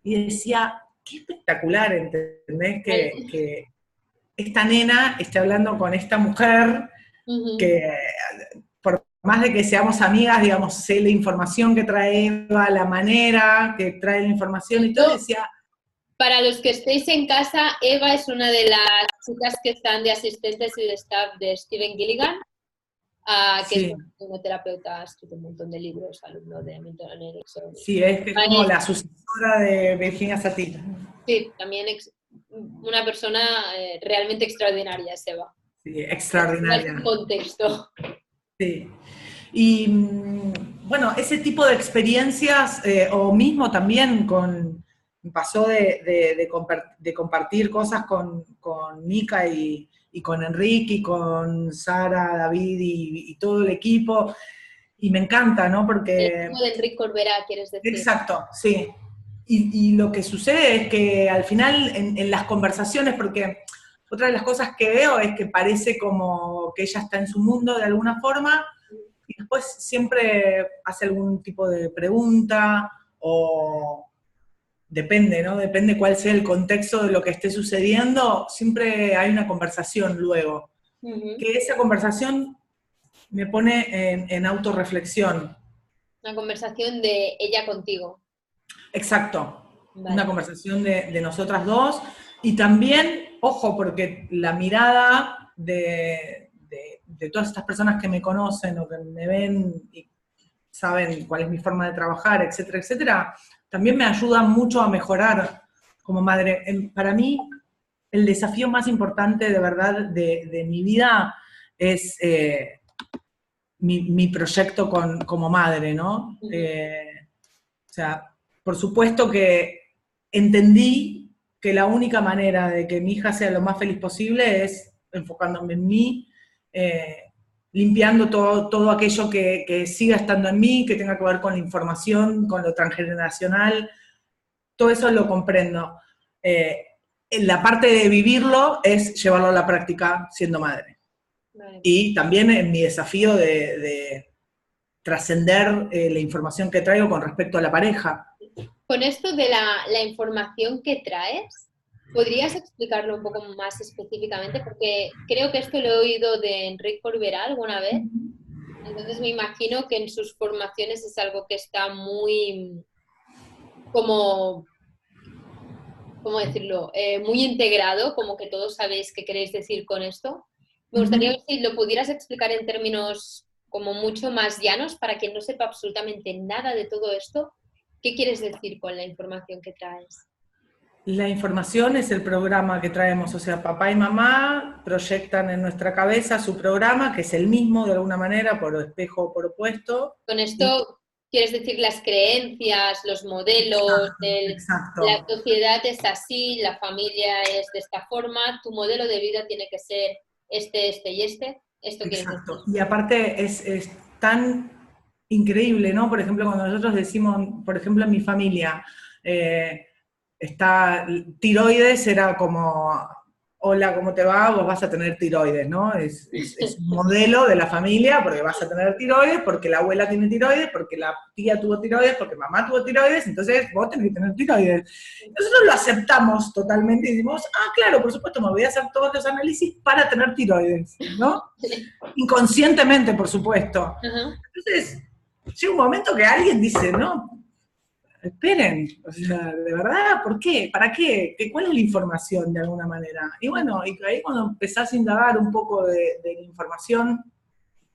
y decía, qué espectacular, ¿entendés? Que esta nena esté hablando con esta mujer que, por más de que seamos amigas, digamos, sé la información que trae Eva, la manera que trae la información y todo, decía... Para los que estéis en casa, Eva es una de las chicas que están de asistentes y de staff de Stephen Gilligan, que es una terapeuta, ha escrito un montón de libros, alumno de Milton Erickson. Sí, es como la sucesora de Virginia Satir. Sí, también una persona realmente extraordinaria, es Eva. Sí, extraordinaria. En contexto. Sí. Y bueno, ese tipo de experiencias, o mismo también pasó de compartir cosas con Mica y con Enrique y con Sara, David y todo el equipo, y me encanta, ¿no? Porque... El equipo de Enrique Corbera, quieres decir. Exacto, sí. Y lo que sucede es que al final en las conversaciones, porque otra de las cosas que veo es que parece como que ella está en su mundo de alguna forma, y después siempre hace algún tipo de pregunta, o depende, ¿no? Depende cuál sea el contexto de lo que esté sucediendo, siempre hay una conversación luego. Que esa conversación me pone en autorreflexión. Una conversación de ella contigo. Exacto. Vale. Una conversación de nosotras dos. Y también, ojo, porque la mirada de todas estas personas que me conocen o que me ven y saben cuál es mi forma de trabajar, etcétera, etcétera, también me ayuda mucho a mejorar como madre. Para mí, el desafío más importante de verdad de mi vida es mi proyecto como madre, ¿no? O sea, por supuesto que entendí que la única manera de que mi hija sea lo más feliz posible es enfocándome en mí, limpiando todo aquello que siga estando en mí, que tenga que ver con la información, con lo transgeneracional, todo eso lo comprendo. La parte de vivirlo es llevarlo a la práctica siendo madre. Vale. Y también en mi desafío de trascender la información que traigo con respecto a la pareja. Con esto de la información que traes, ¿podrías explicarlo un poco más específicamente? Porque creo que esto lo he oído de Enrique Corbera alguna vez. Entonces me imagino que en sus formaciones es algo que está muy, ¿cómo decirlo? Muy integrado, como que todos sabéis qué queréis decir con esto. Me gustaría ver si lo pudieras explicar en términos como mucho más llanos para quien no sepa absolutamente nada de todo esto. ¿Qué quieres decir con la información que traes? La información es el programa que traemos, o sea, papá y mamá proyectan en nuestra cabeza su programa, que es el mismo de alguna manera, por espejo o por opuesto. Con esto quieres decir las creencias, los modelos, exacto. La sociedad es así, la familia es de esta forma, tu modelo de vida tiene que ser este y esto quieres decir. Exacto. Y aparte es tan increíble, ¿no? Por ejemplo, cuando nosotros decimos, por ejemplo, en mi familia, está tiroides, era como, hola, ¿cómo te va? Vos vas a tener tiroides, ¿no? Es un modelo de la familia, porque vas a tener tiroides, porque la abuela tiene tiroides, porque la tía tuvo tiroides, porque mamá tuvo tiroides, entonces vos tenés que tener tiroides. Nosotros lo aceptamos totalmente y decimos, claro, por supuesto, me voy a hacer todos los análisis para tener tiroides, ¿no? Inconscientemente, por supuesto. Ajá. Entonces, llega un momento que alguien dice, no, esperen, o sea, de verdad, ¿por qué? ¿Para qué? ¿Cuál es la información de alguna manera? Y bueno, y ahí cuando empezás a indagar un poco de la información,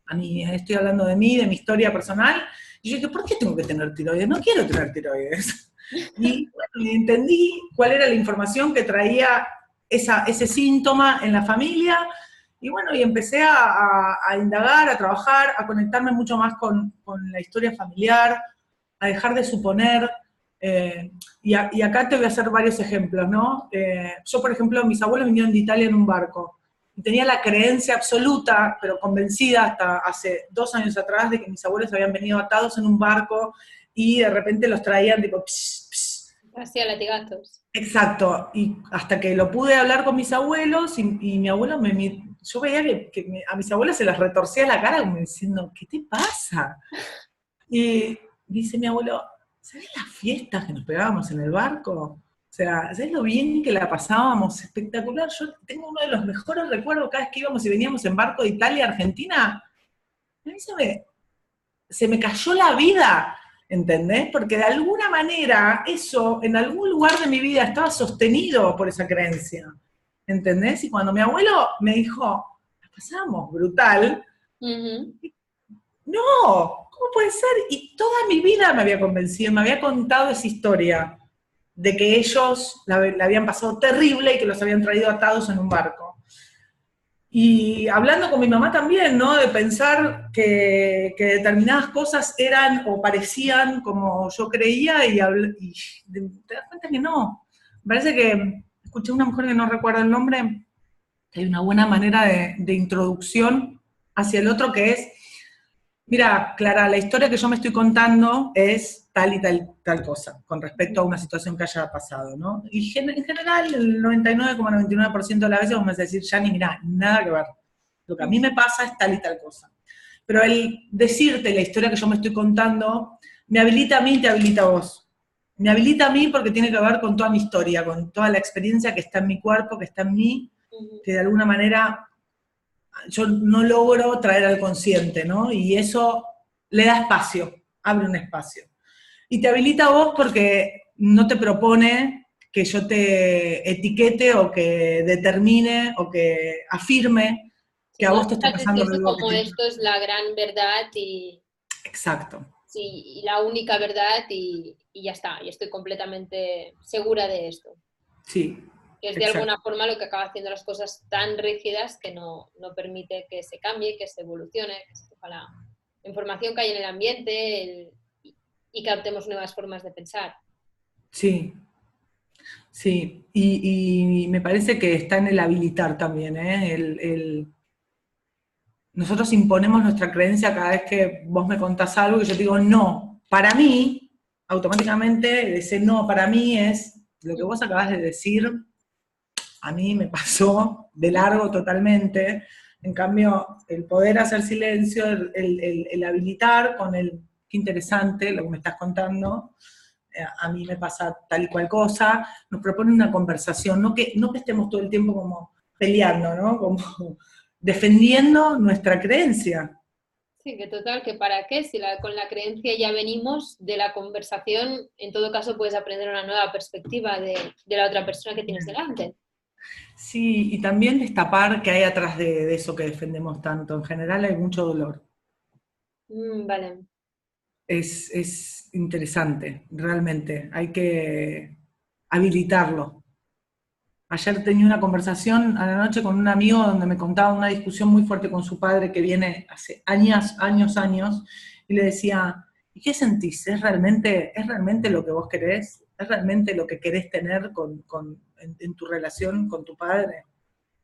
a mí, estoy hablando de mí, de mi historia personal, y yo dije, ¿por qué tengo que tener tiroides? No quiero tener tiroides. Y bueno, entendí cuál era la información que traía ese síntoma en la familia, y bueno, y empecé a indagar, a trabajar, a conectarme mucho más con la historia familiar, a dejar de suponer, y acá te voy a hacer varios ejemplos, ¿no? Yo, por ejemplo, mis abuelos vinieron de Italia en un barco, y tenía la creencia absoluta, pero convencida hasta hace 2 años atrás, de que mis abuelos habían venido atados en un barco, y de repente los traían tipo, psh, psh. Hacía latigazos. Exacto, y hasta que lo pude hablar con mis abuelos, y mi abuelo yo veía que a mis abuelos se les retorcía la cara como diciendo, ¿qué te pasa? Y dice mi abuelo, ¿sabés las fiestas que nos pegábamos en el barco? O sea, ¿sabés lo bien que la pasábamos? Espectacular. Yo tengo uno de los mejores recuerdos cada vez que íbamos y veníamos en barco de Italia a Argentina. A mí se me cayó la vida, ¿entendés? Porque de alguna manera eso en algún lugar de mi vida estaba sostenido por esa creencia, ¿entendés? Y cuando mi abuelo me dijo, la pasábamos brutal, Uh-huh. no, ¿cómo puede ser? Y toda mi vida me había convencido, me había contado esa historia de que ellos la habían pasado terrible y que los habían traído atados en un barco. Y hablando con mi mamá también, ¿no? De pensar que determinadas cosas eran o parecían como yo creía, y te das cuenta que no. Me parece que escuché a una mujer que no recuerdo el nombre, que hay una buena manera de introducción hacia el otro, que es: mira, Clara, la historia que yo me estoy contando es tal y tal cosa, con respecto a una situación que haya pasado, ¿no? Y en general, el 99,99% de las veces vos me vas a decir, Yani, mira, nada que ver. Lo que a mí me pasa es tal y tal cosa. Pero el decirte la historia que yo me estoy contando, me habilita a mí y te habilita a vos. Me habilita a mí porque tiene que ver con toda mi historia, con toda la experiencia que está en mi cuerpo, que está en mí, que de alguna manera yo no logro traer al consciente, ¿no? Y eso le da espacio, abre un espacio. Y te habilita a vos porque no te propone que yo te etiquete o que determine o que afirme que Sí, a no vos te hace está falta pasando decirte algo que como te... esto es la gran verdad y, Exacto, sí, y la única verdad y ya está. Y estoy completamente segura de esto. sí, Que es de exacto. alguna forma lo que acaba haciendo las cosas tan rígidas que no permite que se cambie, que se evolucione, que se coja la información que hay en el ambiente y que adoptemos nuevas formas de pensar. Sí, sí. Y me parece que está en el habilitar también, ¿eh? Nosotros imponemos nuestra creencia cada vez que vos me contás algo y yo te digo no. Para mí, automáticamente ese no para mí es lo que vos acabás de decir, a mí me pasó de largo totalmente. En cambio, el poder hacer silencio, el habilitar con qué interesante lo que me estás contando, a mí me pasa tal y cual cosa, nos propone una conversación, no que estemos todo el tiempo como peleando, ¿no? Como defendiendo nuestra creencia. Sí, que total, que para qué, si con la creencia ya venimos de la conversación, en todo caso puedes aprender una nueva perspectiva de la otra persona que tienes delante. Sí, y también destapar qué hay atrás de eso que defendemos tanto. En general hay mucho dolor. Vale. Es interesante, realmente. Hay que habilitarlo. Ayer tenía una conversación a la noche con un amigo donde me contaba una discusión muy fuerte con su padre que viene hace años, años, años, y le decía, ¿y qué sentís? ¿Es realmente lo que vos querés? ¿Es realmente lo que querés tener en tu relación con tu padre?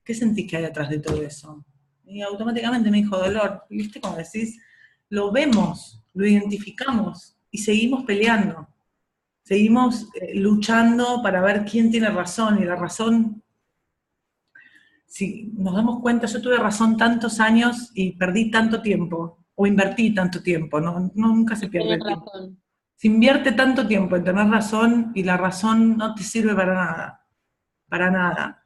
¿qué sentís que hay atrás de todo eso? Y automáticamente me dijo dolor. Y viste, como decís, lo vemos, lo identificamos y seguimos peleando. Seguimos luchando para ver quién tiene razón. Y la razón, si nos damos cuenta, yo tuve razón tantos años y perdí tanto tiempo, o invertí tanto tiempo, nunca se pierde Tienes el tiempo. razón. Se invierte tanto tiempo en tener razón y la razón no te sirve para nada.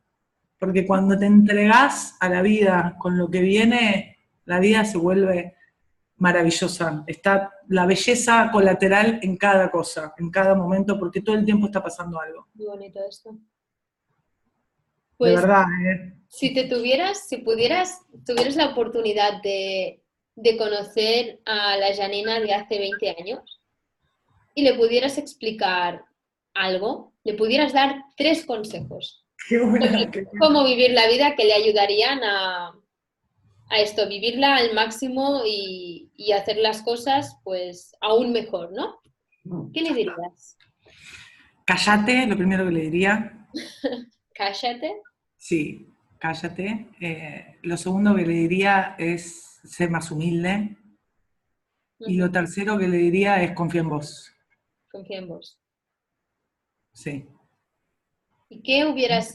Porque cuando te entregás a la vida con lo que viene, la vida se vuelve maravillosa. Está la belleza colateral en cada cosa, en cada momento, porque todo el tiempo está pasando algo. Muy bonito esto. De Pues verdad, tuvieras la oportunidad de conocer a la Janina de hace 20 años y le pudieras explicar algo, le pudieras dar 3 consejos Qué buena, sobre cómo vivir la vida que le ayudarían a esto, vivirla al máximo y hacer las cosas pues aún mejor, ¿no? ¿Qué le dirías? cállate, lo primero que le diría. Cállate. Sí, cállate. Lo segundo que le diría es ser más humilde. Y Ujú. lo tercero que le diría es confía en vos. Confía en vos. Sí. ¿Y qué hubieras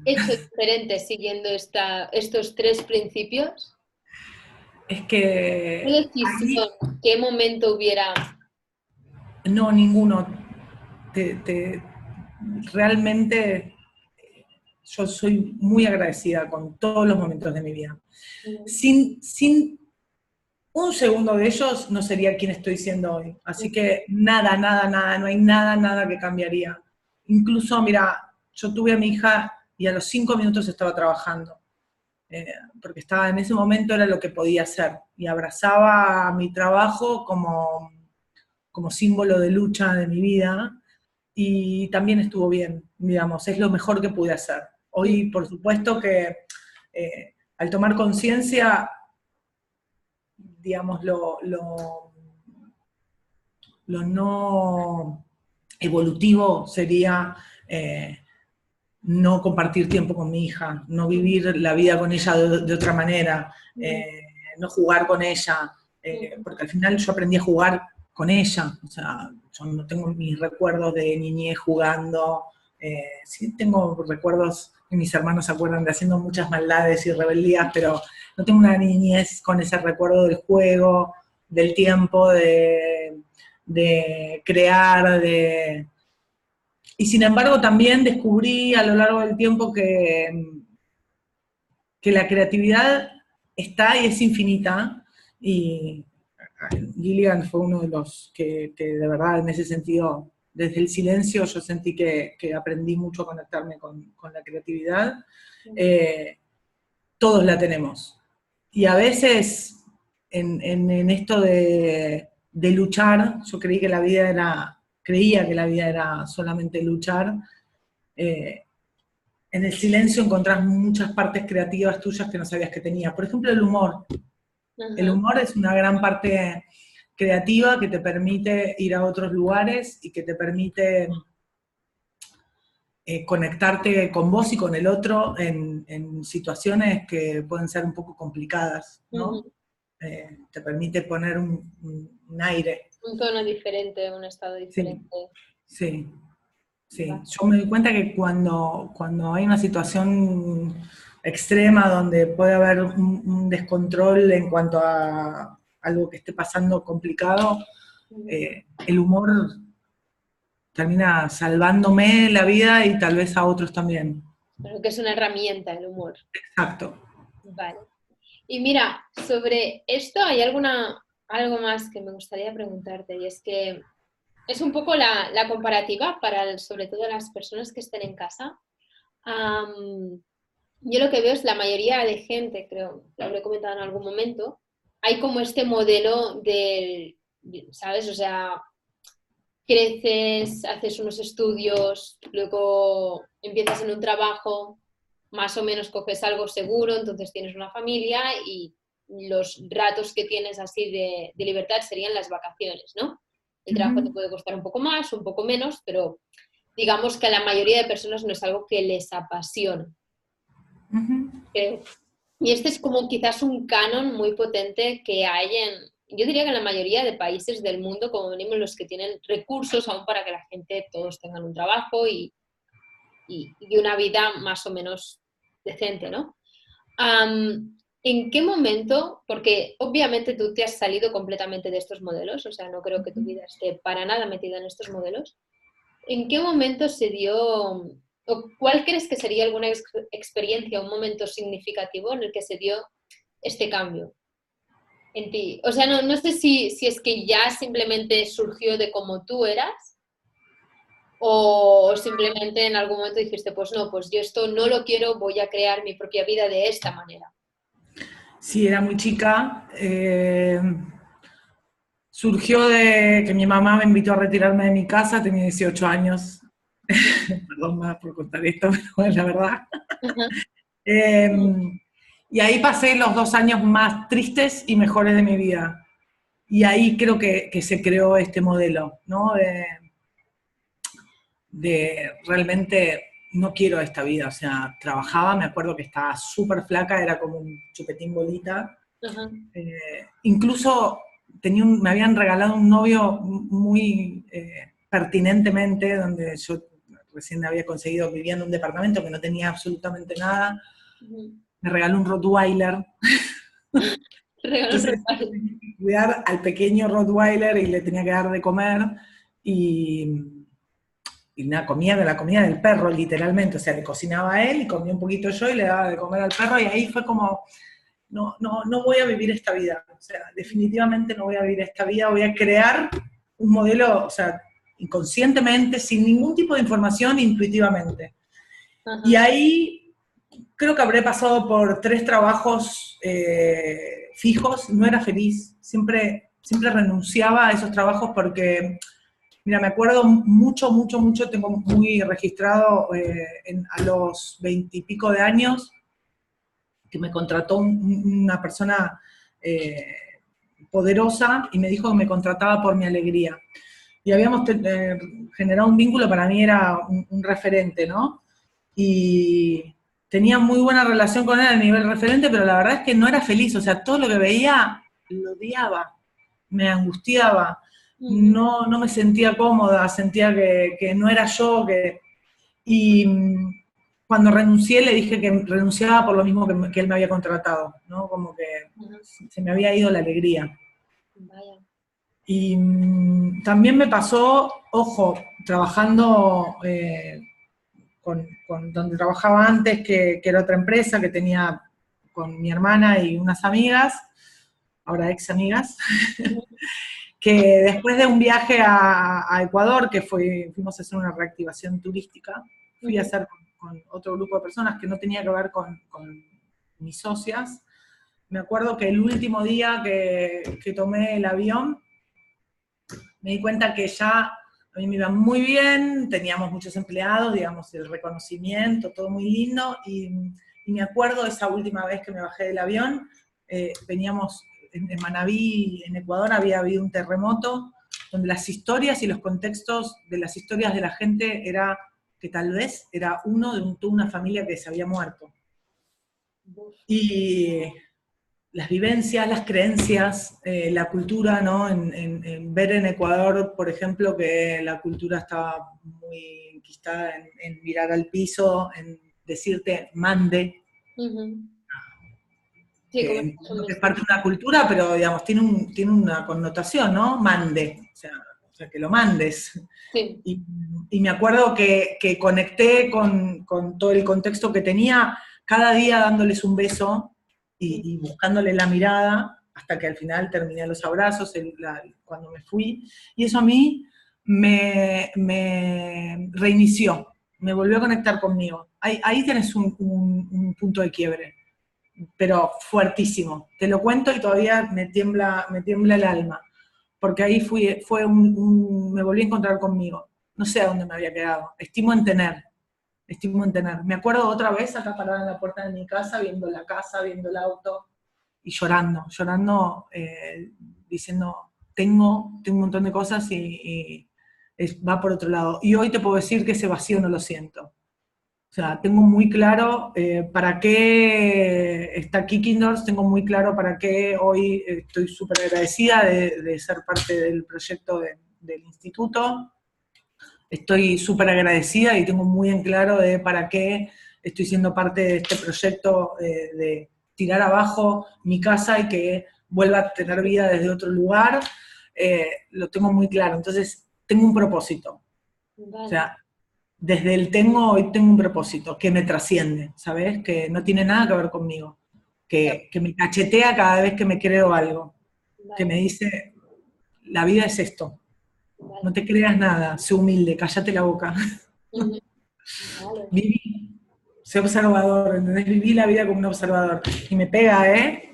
hecho diferente siguiendo estos 3 principios? Es ¿Qué que decisión, qué momento hubiera? no, ninguno. Te, realmente yo soy muy agradecida con todos los momentos de mi vida. Sin un segundo de ellos no sería quien estoy siendo hoy. Así que nada, nada, nada, no hay nada, nada que cambiaría. Incluso, mira, yo tuve a mi hija y a los 5 minutos estaba trabajando. Porque estaba en ese momento era lo que podía hacer. Y abrazaba mi trabajo como símbolo de lucha de mi vida. Y también estuvo bien, digamos, es lo mejor que pude hacer. Hoy, por supuesto que al tomar conciencia, digamos, lo no evolutivo sería no compartir tiempo con mi hija, no vivir la vida con ella de otra manera, no jugar con ella, porque al final yo aprendí a jugar con ella, o sea, yo no tengo mis recuerdos de niñez jugando, sí tengo recuerdos que mis hermanos se acuerdan de haciendo muchas maldades y rebeldías, pero no tengo una niñez con ese recuerdo del juego, del tiempo, de crear, y sin embargo también descubrí a lo largo del tiempo que la creatividad está y es infinita, y Gilligan fue uno de los que de verdad en ese sentido, desde el silencio yo sentí que aprendí mucho a conectarme con la creatividad. Todos la tenemos. Y a veces en esto de luchar, yo creía que la vida era solamente luchar. eh, en el silencio encontrás muchas partes creativas tuyas que no sabías que tenías. Por ejemplo, el humor. El Ajá. humor es una gran parte creativa que te permite ir a otros lugares y que te permite conectarte con vos y con el otro en situaciones que pueden ser un poco complicadas, ¿no? Ujú. Te permite poner un aire. Un tono diferente, un estado Sí, diferente. sí, sí. Va. Yo me doy cuenta que cuando hay una situación extrema donde puede haber un descontrol en cuanto a algo que esté pasando complicado, el humor termina salvándome la vida y tal vez a otros también. Pero que es una herramienta el humor. Exacto. Vale. Y mira, sobre esto hay algo más que me gustaría preguntarte, y es que es un poco la comparativa para sobre todo las personas que estén en casa. Am, yo lo que veo es la mayoría de gente, creo, lo habré comentado en algún momento, hay como este modelo ¿sabes? O sea, creces, haces unos estudios, luego empiezas en un trabajo, más o menos coges algo seguro, entonces tienes una familia y los ratos que tienes así de libertad serían las vacaciones, ¿no? El trabajo te Ujú. puede costar un poco más, un poco menos, pero digamos que a la mayoría de personas no es algo que les apasiona. Ujú. creo. Y este es como quizás un canon muy potente que hay yo diría que en la mayoría de países del mundo, como venimos los que tienen recursos aún para que la gente, todos tengan un trabajo y una vida más o menos decente, ¿no? ¿En qué momento, porque obviamente tú te has salido completamente de estos modelos, o sea, no creo que tu vida esté para nada metida en estos modelos, ¿en qué momento se dio, o cuál crees que sería alguna experiencia, un momento significativo en el que se dio este cambio en ti? O sea, no sé si es que ya simplemente surgió de cómo tú eras o simplemente en algún momento dijiste, pues no, pues yo esto no lo quiero, voy a crear mi propia vida de esta manera. Sí, era muy chica. Surgió de que mi mamá me invitó a retirarme de mi casa, tenía 18 años. Perdón más por contar esto, pero es la verdad. Ajá. Eh, y ahí pasé los 2 años más tristes y mejores de mi vida. Y ahí creo que se creó este modelo, ¿no? De realmente no quiero esta vida. O sea, trabajaba, me acuerdo que estaba súper flaca, era como un chupetín bolita. Ajá. Incluso me habían regalado un novio muy pertinentemente, donde yo recién había conseguido, vivía en un departamento que no tenía absolutamente nada. Ujú. Me regaló un Rottweiler. Regalo un Entonces regalo. tenía que cuidar al pequeño Rottweiler y le tenía que dar de comer. Y, y nada, comía de la comida del perro, literalmente. O sea, le cocinaba a él y comía un poquito yo y le daba de comer al perro. Y ahí fue como, no voy a vivir esta vida. O sea, definitivamente no voy a vivir esta vida. Voy a crear un modelo, o sea, inconscientemente, sin ningún tipo de información, intuitivamente. Y Ajá. ahí creo que habré pasado por 3 trabajos fijos, no era feliz, siempre renunciaba a esos trabajos porque, mira, me acuerdo mucho, tengo muy registrado a los 20 y pico de años, que me contrató una persona eh, poderosa y me dijo que me contrataba por mi alegría. Y habíamos generado un vínculo, para mí era un referente, ¿no? Y tenía muy buena relación con él a nivel referente, pero la verdad es que no era feliz, o sea, todo lo que veía lo odiaba, me angustiaba, Ujú. no me sentía cómoda, sentía que no era yo, y cuando renuncié le dije que renunciaba por lo mismo que él me había contratado, ¿no? Como que Ajá. se me había ido la alegría. Vaya. Y también me pasó, ojo, trabajando con donde trabajaba antes, que era otra empresa que tenía con mi hermana y unas amigas, ahora ex amigas, Ujú. que después de un viaje a Ecuador, que fuimos a hacer una reactivación turística, fui a Ujú. hacer con otro grupo de personas que no tenía que ver con mis socias. Me acuerdo que el último día que tomé el avión, me di cuenta que ya a mí me iba muy bien, teníamos muchos empleados, digamos, el reconocimiento, todo muy lindo, y me acuerdo esa última vez que me bajé del avión, veníamos en Manabí, en Ecuador, había habido un terremoto, donde las historias y los contextos de las historias de la gente era que tal vez era uno de toda una familia que se había muerto. Uf. Y las vivencias, las creencias, la cultura, ¿no? En ver en Ecuador, por ejemplo, que la cultura estaba muy enquistada en mirar al piso, en decirte mande, Ujú. Sí, que como si entiendo fuese que un es parte de una cultura, pero digamos, tiene una connotación, ¿no? Mande, o sea, que lo mandes. sí. Y, y me acuerdo que conecté con todo el contexto que tenía, cada día dándoles un beso y buscándole la mirada, hasta que al final terminé los abrazos cuando me fui. Y eso a mí me reinició, me volvió a conectar conmigo. Ahí tenés un punto de quiebre, pero fuertísimo. Te lo cuento y todavía me tiembla el alma, porque ahí me volví a encontrar conmigo. No sé a dónde me había quedado. Estimo en tener. Me acuerdo otra vez acá parada en la puerta de mi casa, viendo la casa, viendo el auto, y llorando, diciendo, tengo un montón de cosas y va por otro lado. Y hoy te puedo decir que ese vacío no lo siento. O sea, tengo muy claro para qué está Kikindors, tengo muy claro para qué hoy estoy súper agradecida de ser parte del proyecto del instituto. Estoy súper agradecida y tengo muy en claro de para qué estoy siendo parte de este proyecto de tirar abajo mi casa y que vuelva a tener vida desde otro lugar. Lo tengo muy claro. Entonces, tengo un propósito. O Vale. sea, desde el hoy tengo un propósito que me trasciende, ¿sabes? Que no tiene nada que ver conmigo. Que me cachetea cada vez que me creo algo. Que me Vale, dice, la vida es esto. No vale. te creas nada, sé humilde, cállate la boca. Ujú. Vale. Viví, sé observador, ¿entendés? Viví la vida como un observador. Y me pega, ¿eh?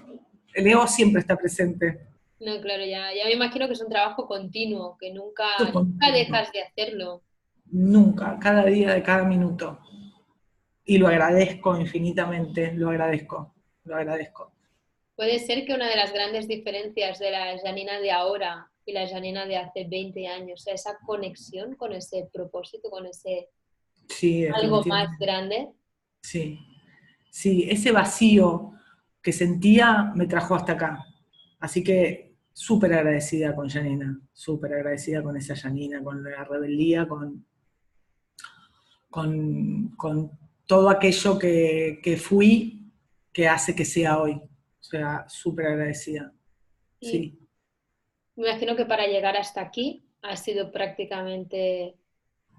El ego siempre está presente. No, claro, ya me imagino que es un trabajo continuo, que nunca, Todo nunca continuo. dejas de hacerlo. Nunca, cada día de cada minuto. Y lo agradezco infinitamente, lo agradezco, lo agradezco. Puede ser que una de las grandes diferencias de la Janina de ahora y la Janina de hace 20 años sea esa conexión con ese propósito, con ese Sí, algo más definitivamente. grande. Sí, sí, ese vacío que sentía me trajo hasta acá. Así que súper agradecida con Janina, súper agradecida con esa Janina, con la rebeldía, con todo aquello que fui, que hace que sea hoy. O sea, súper agradecida. Y Sí, me imagino que para llegar hasta aquí ha sido prácticamente,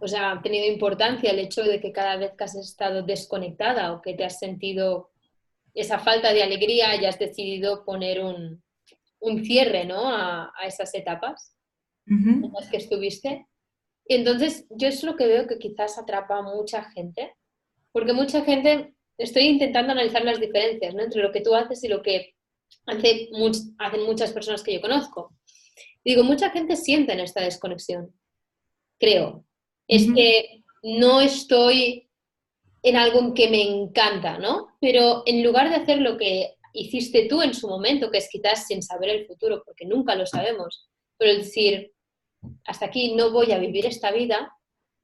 o sea, ha tenido importancia el hecho de que cada vez que has estado desconectada o que te has sentido esa falta de alegría y has decidido poner un cierre, ¿no? A esas etapas en ujú, las que estuviste. Y entonces yo es lo que veo que quizás atrapa a mucha gente, porque mucha gente, estoy intentando analizar las diferencias, ¿no? Entre lo que tú haces y lo que hacen muchas personas que yo conozco. Y digo, mucha gente siente en esta desconexión, creo. Es ujú, que no estoy en algo que me encanta, ¿no? Pero en lugar de hacer lo que hiciste tú en su momento, que es quizás sin saber el futuro, porque nunca lo sabemos, pero el decir, hasta aquí no voy a vivir esta vida,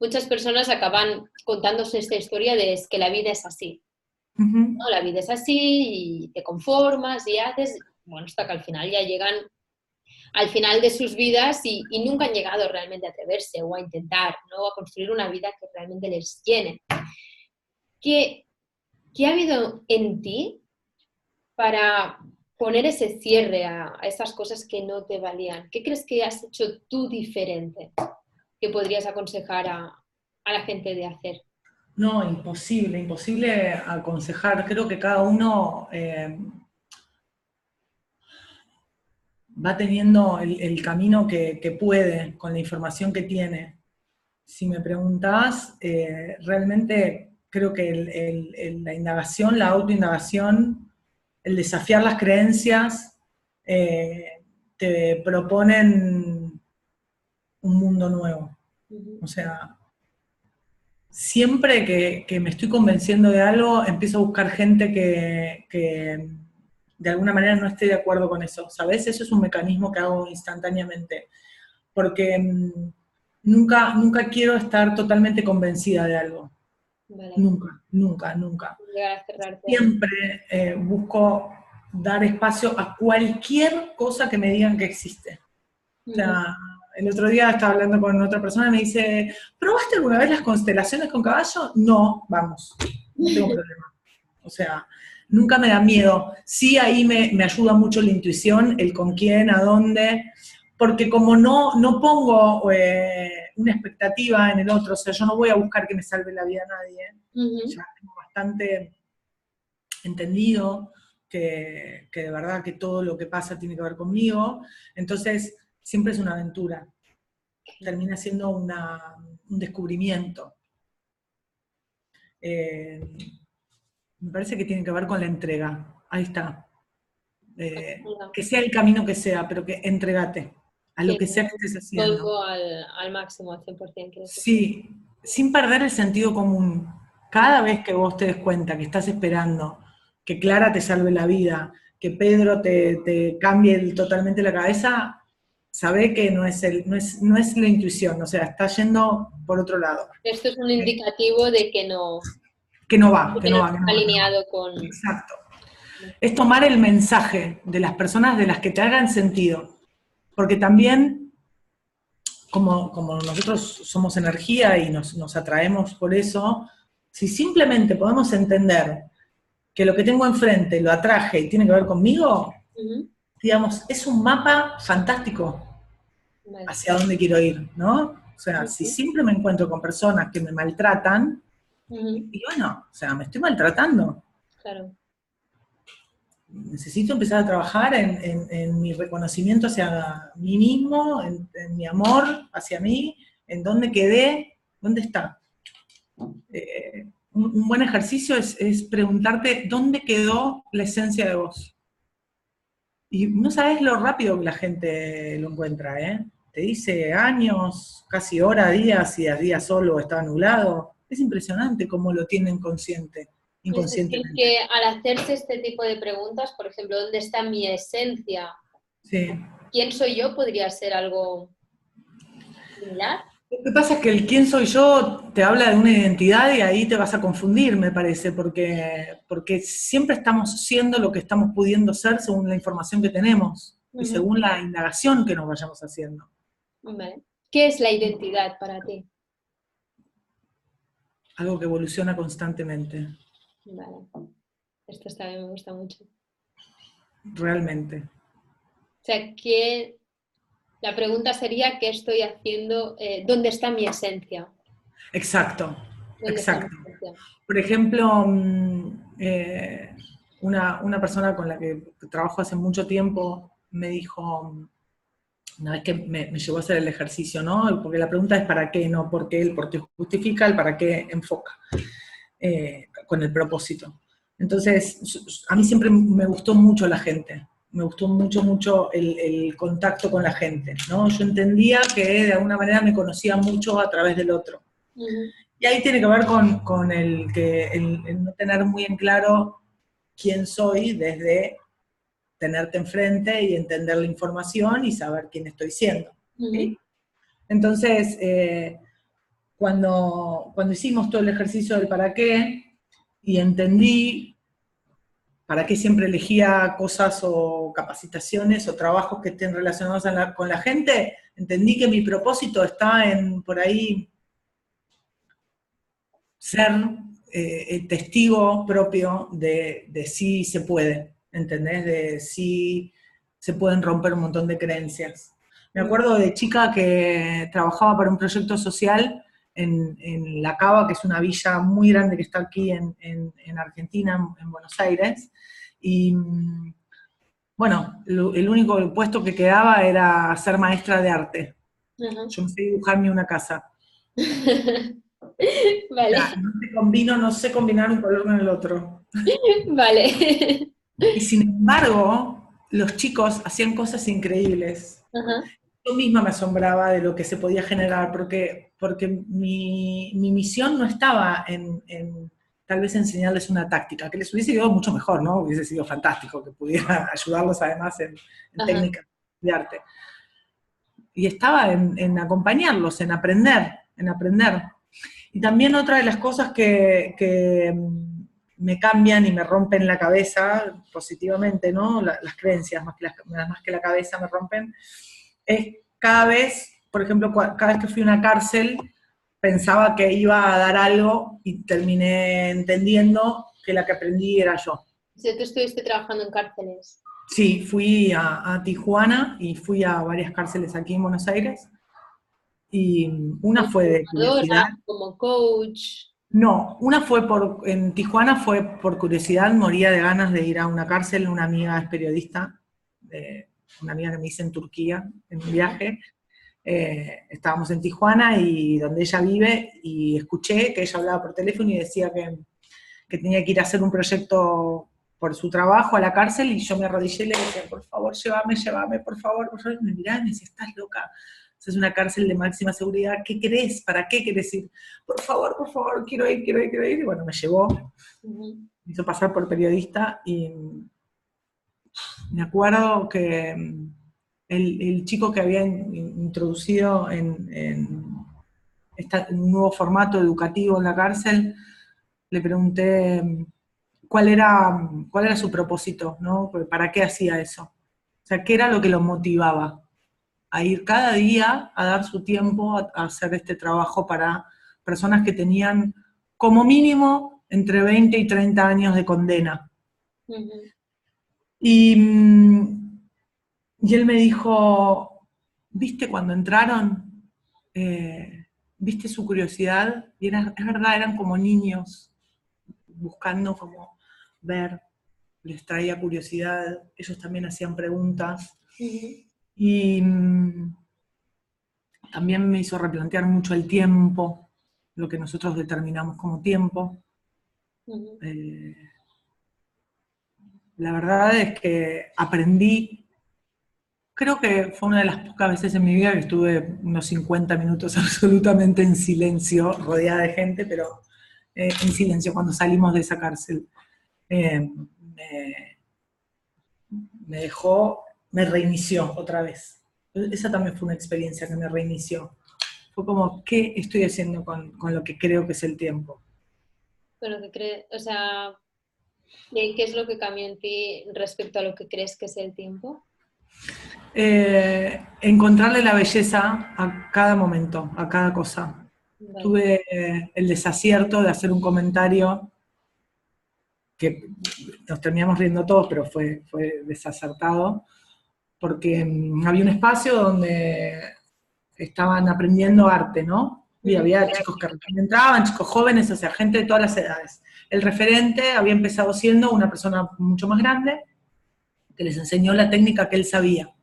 muchas personas acaban contándose esta historia de es que la vida es así, ujú. ¿no? La vida es así y te conformas y haces, bueno, hasta que al final ya llegan al final de sus vidas y nunca han llegado realmente a atreverse o a intentar, ¿no? A construir una vida que realmente les llene. ¿Qué, qué ha habido en ti para poner ese cierre a esas cosas que no te valían? ¿Qué crees que has hecho tú diferente que podrías aconsejar a la gente de hacer? No, imposible, imposible aconsejar. Creo que cada uno va teniendo el camino que puede con la información que tiene. Si me preguntás, realmente creo que la indagación, la autoindagación, el desafiar las creencias, te proponen un mundo nuevo. Uh-huh. O sea, siempre que me estoy convenciendo de algo, empiezo a buscar gente que de alguna manera no esté de acuerdo con eso, ¿sabes? Eso es un mecanismo que hago instantáneamente, porque nunca quiero estar totalmente convencida de algo. Vale, Nunca, nunca, nunca. llegar a cerrarte a... Siempre busco dar espacio a cualquier cosa que me digan que existe. O Uh-huh. sea, el otro día estaba hablando con otra persona y me dice, ¿probaste alguna vez las constelaciones con caballo? No, vamos, no tengo problema. O sea, nunca me da miedo. Sí, ahí me ayuda mucho la intuición, el con quién, a dónde, porque como no pongo una expectativa en el otro, o sea, yo no voy a buscar que me salve la vida a nadie, Uh-huh. ya tengo bastante entendido que de verdad que todo lo que pasa tiene que ver conmigo, entonces siempre es una aventura, termina siendo un descubrimiento. Eh, Me parece que tiene que ver con la entrega, ahí está. Que sea el camino que sea, pero que entregate a lo Que que sea que estés haciendo. todo al máximo, al 100%, quieres decir. Sí, sin perder el sentido común. Cada vez que vos te des cuenta que estás esperando que Clara te salve la vida, que Pedro te cambie totalmente la cabeza, sabé que no es la intuición, o sea, está yendo por otro lado. Esto es un indicativo de que no. que no va, porque que no no va, que no está va, que no va. alineado con... Exacto. Es tomar el mensaje de las personas de las que te hagan sentido. Porque también, como nosotros somos energía y nos atraemos por eso, si simplemente podemos entender que lo que tengo enfrente lo atraje y tiene que ver conmigo, digamos, es un mapa fantástico Vale. hacia dónde quiero ir, ¿no? O sea, si siempre me encuentro con personas que me maltratan, y bueno, o sea, me estoy maltratando. Claro. Necesito empezar a trabajar en mi reconocimiento hacia mí mismo, en mi amor hacia mí, en dónde quedé, dónde está. Un buen ejercicio es preguntarte dónde quedó la esencia de vos. Y no sabes lo rápido que la gente lo encuentra, ¿eh? Te dice años, casi horas, días, y a día solo está nublado. Es impresionante cómo lo tienen consciente, Es decir, inconscientemente. que al hacerse este tipo de preguntas, por ejemplo, ¿dónde está mi esencia? Sí. ¿Quién soy yo? Podría ser algo similar. Lo que pasa es que el quién soy yo te habla de una identidad y ahí te vas a confundir, me parece, porque siempre estamos siendo lo que estamos pudiendo ser según la información que tenemos y según la indagación que nos vayamos haciendo. Vale. ¿Qué es la identidad para ti? Algo que evoluciona constantemente, Vale. Esto también me gusta mucho. realmente. O sea, que la pregunta sería, ¿qué estoy haciendo? ¿Dónde está mi esencia? Exacto, ¿Dónde está mi exacto. esencia? Por ejemplo, una persona con la que trabajo hace mucho tiempo me dijo, una vez que me llevó a hacer el ejercicio, ¿no? Porque la pregunta es para qué, no por qué, el por qué justifica, el para qué enfoca, con el propósito. Entonces, a mí siempre me gustó mucho la gente, me gustó mucho el contacto con la gente, ¿no? Yo entendía que de alguna manera me conocía mucho a través del otro. Y ahí tiene que ver con el no tener muy en claro quién soy desde tenerte enfrente y entender la información y saber quién estoy siendo. ¿Sí? Entonces, cuando hicimos todo el ejercicio del para qué, y entendí para qué siempre elegía cosas o capacitaciones o trabajos que estén relacionados con la gente, entendí que mi propósito está en, por ahí, ser el testigo propio de si se puede, ¿entendés? De si se pueden romper un montón de creencias. Me acuerdo de chica que trabajaba para un proyecto social en La Cava, que es una villa muy grande que está aquí en Argentina, en Buenos Aires, y bueno, el único puesto que quedaba era ser maestra de arte. Yo me fui a dibujarme una casa. O Vale, sea, no sé combinar un color con el otro. vale. Y sin embargo, los chicos hacían cosas increíbles. Ajá, Yo misma me asombraba de lo que se podía generar, porque mi misión no estaba en tal vez enseñarles una táctica, que les hubiese ido mucho mejor, ¿no? Hubiese sido fantástico que pudiera ayudarlos además en ajá. técnicas de arte. Y estaba en acompañarlos, en aprender, en aprender. Y también otra de las cosas que me cambian y me rompen la cabeza positivamente, ¿no? Las creencias, más que la cabeza me rompen, es cada vez, por ejemplo, cada vez que fui a una cárcel, pensaba que iba a dar algo y terminé entendiendo que la que aprendí era yo. Si tú estuviste trabajando en cárceles. Sí, fui a Tijuana y fui a varias cárceles aquí en Buenos Aires. Y una Como fue de educadora, curiosidad. como coach. No, en Tijuana fue por curiosidad, moría de ganas de ir a una cárcel, una amiga es periodista, una amiga que me hice en Turquía, en un viaje, estábamos en Tijuana y donde ella vive, y escuché que ella hablaba por teléfono y decía que tenía que ir a hacer un proyecto por su trabajo a la cárcel, y yo me arrodillé y le decía, por favor, llévame, por favor, por favor. Y me miraba y me decía, estás loca, es una cárcel de máxima seguridad, ¿qué querés? ¿Para qué querés ir? Por favor, quiero ir, quiero ir, quiero ir. Y bueno, me llevó, me hizo pasar por periodista, y me acuerdo que el chico que había introducido en un nuevo formato educativo en la cárcel, le pregunté cuál era su propósito, ¿no? ¿Para qué hacía eso? O sea, ¿qué era lo que lo motivaba a ir cada día a dar su tiempo a hacer este trabajo para personas que tenían como mínimo entre 20 y 30 años de condena? Ujú. Y, y él me dijo, ¿viste cuando entraron? ¿Viste su curiosidad? Y es verdad, eran como niños buscando como ver, les traía curiosidad, ellos también hacían preguntas. Ujú. Y también me hizo replantear mucho el tiempo, lo que nosotros determinamos como tiempo. Ujú. Eh, la verdad es que aprendí, creo que fue una de las pocas veces en mi vida que estuve unos 50 minutos absolutamente en silencio, rodeada de gente, pero en silencio cuando salimos de esa cárcel. Me, me dejó, me reinició otra vez. Esa también fue una experiencia que me reinició. Fue como, ¿qué estoy haciendo con lo que creo que es el tiempo? Con lo que crees, o sea, ¿qué es lo que cambió en ti respecto a lo que crees que es el tiempo? Encontrarle la belleza a cada momento, a cada cosa. Vale. Tuve el desacierto de hacer un comentario que nos terminamos riendo todos, pero fue desacertado, porque había un espacio donde estaban aprendiendo arte, ¿no? Y Ujú. había chicos que recién entraban, chicos jóvenes, o sea, gente de todas las edades. El referente había empezado siendo una persona mucho más grande, que les enseñó la técnica que él sabía.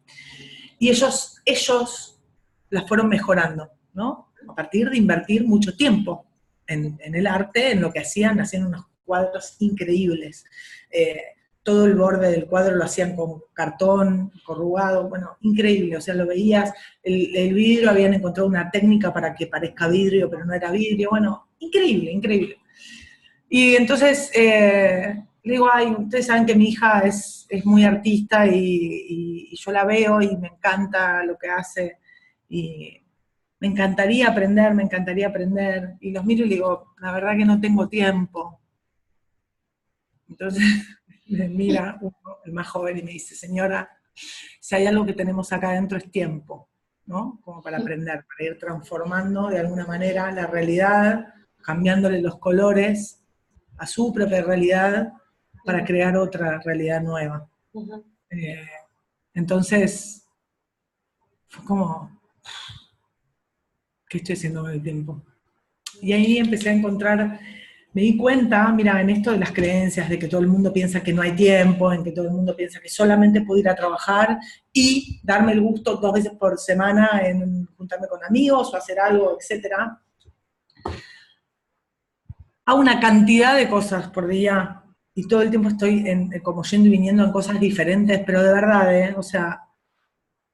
Y ellos las fueron mejorando, ¿no? A partir de invertir mucho tiempo en el arte, en lo que hacían unos cuadros increíbles. Todo el borde del cuadro lo hacían con cartón corrugado, bueno, increíble, o sea, lo veías, el vidrio, habían encontrado una técnica para que parezca vidrio, pero no era vidrio, bueno, increíble, increíble. Y entonces le digo, ay, ustedes saben que mi hija es muy artista y yo la veo y me encanta lo que hace y me encantaría aprender, me encantaría aprender. Y los miro y le digo, la verdad que no tengo tiempo. Entonces me mira uno, el más joven, y me dice, señora, si hay algo que tenemos acá adentro es tiempo, ¿no? Como para aprender, para ir transformando de alguna manera la realidad, cambiándole los colores a su propia realidad para Ujú. crear otra realidad nueva. Ujú. Eh, entonces, fue como, ¿qué estoy haciendo con el tiempo? Y ahí empecé a encontrar, me di cuenta, mira, en esto de las creencias, de que todo el mundo piensa que no hay tiempo, en que todo el mundo piensa que solamente puedo ir a trabajar y darme el gusto 2 veces por semana en juntarme con amigos o hacer algo, etcétera. Hago una cantidad de cosas por día y todo el tiempo estoy como yendo y viniendo en cosas diferentes, pero de verdad, o sea,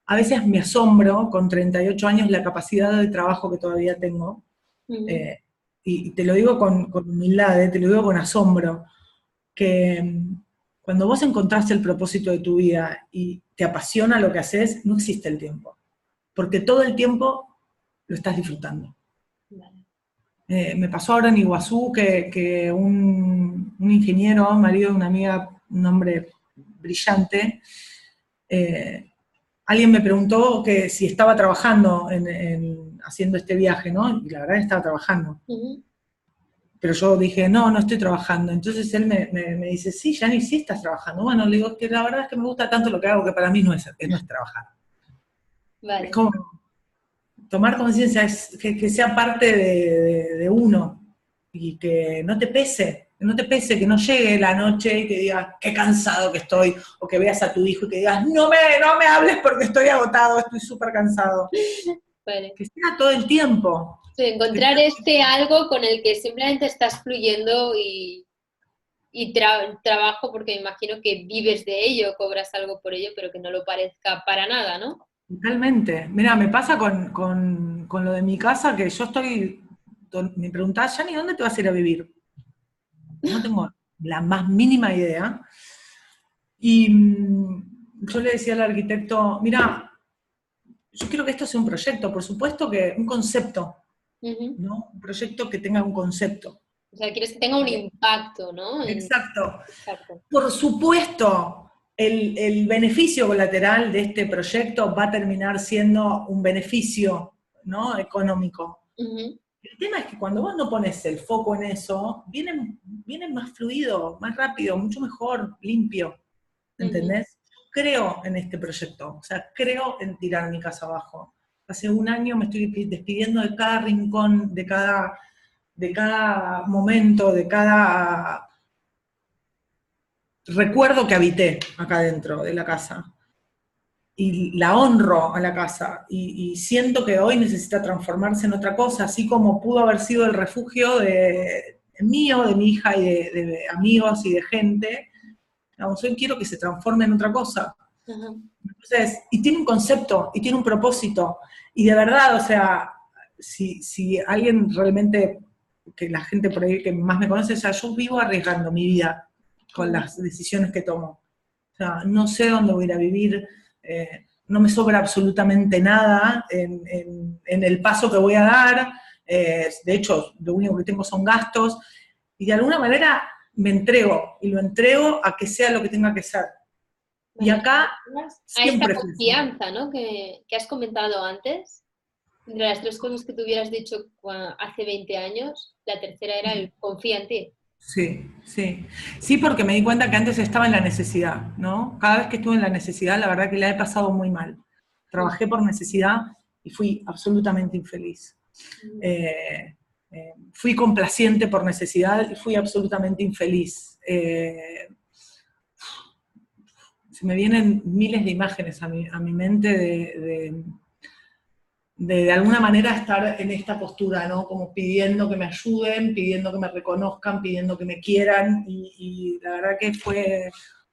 a veces me asombro con 38 años la capacidad de trabajo que todavía tengo. Ujú. eh, y te lo digo con humildad, te lo digo con asombro, que cuando vos encontrás el propósito de tu vida y te apasiona lo que haces, no existe el tiempo, porque todo el tiempo lo estás disfrutando. Vale. Me pasó ahora en Iguazú que un ingeniero, marido de una amiga, un hombre brillante, eh, alguien me preguntó que si estaba trabajando haciendo este viaje, ¿no? Y la verdad estaba trabajando. Ujú. Pero yo dije, no, no estoy trabajando. Entonces él me dice, sí, Jani, sí estás trabajando. Bueno, le digo que la verdad es que me gusta tanto lo que hago que para mí no es trabajar. Es Vale. como tomar conciencia, que sea parte de uno y que no te pese, que no llegue la noche y que digas, qué cansado que estoy, o que veas a tu hijo y que digas, no me hables porque estoy agotado, estoy súper cansado. Vale. Que sea todo el tiempo. Sí, encontrar este algo con el que simplemente estás fluyendo y trabajo, porque me imagino que vives de ello, cobras algo por ello, pero que no lo parezca para nada, ¿no? Totalmente. Mira, me pasa con lo de mi casa, que yo me preguntás, Yanni, ¿dónde te vas a ir a vivir? No tengo la más mínima idea. Y yo le decía al arquitecto, mira, yo quiero que esto sea un proyecto, por supuesto que un concepto, Ujú. ¿no? Un proyecto que tenga un concepto. O sea, quieres que tenga un impacto, ¿no? Exacto. Exacto. Por supuesto, el beneficio colateral de este proyecto va a terminar siendo un beneficio, ¿no?, económico. Ujú, El tema es que cuando vos no pones el foco en eso, viene más fluido, más rápido, mucho mejor, limpio, ujú. ¿entendés? Creo en este proyecto, o sea, creo en tirar mi casa abajo. Hace un año me estoy despidiendo de cada rincón, de cada momento, de cada recuerdo que habité acá dentro de la casa. Y la honro a la casa. Y siento que hoy necesita transformarse en otra cosa, así como pudo haber sido el refugio mío, de mi hija y de amigos y de gente. Digamos, hoy quiero que se transforme en otra cosa. Ajá. Entonces, y tiene un concepto, y tiene un propósito. Y de verdad, o sea, si alguien realmente, que la gente por ahí que más me conoce, o sea, yo vivo arriesgando mi vida con Ujú. las decisiones que tomo. O sea, no sé dónde voy a ir a vivir, no me sobra absolutamente nada en el paso que voy a dar. De hecho, lo único que tengo son gastos, y de alguna manera me entrego, y lo entrego a que sea lo que tenga que ser. Y Vale. acá A esta siempre fue así. confianza, ¿no? Que has comentado antes, entre las tres cosas que tú hubieras dicho hace 20 años, la tercera era el confía en ti. Sí, sí. Sí, porque me di cuenta que antes estaba en la necesidad, ¿no? Cada vez que estuve en la necesidad, la verdad que la he pasado muy mal. Ujú, Trabajé por necesidad y fui absolutamente infeliz. ujú. Fui complaciente por necesidad y fui absolutamente infeliz. Se me vienen miles de imágenes a mi mente de alguna manera estar en esta postura, ¿no? Como pidiendo que me ayuden, pidiendo que me reconozcan, pidiendo que me quieran, y la verdad que fue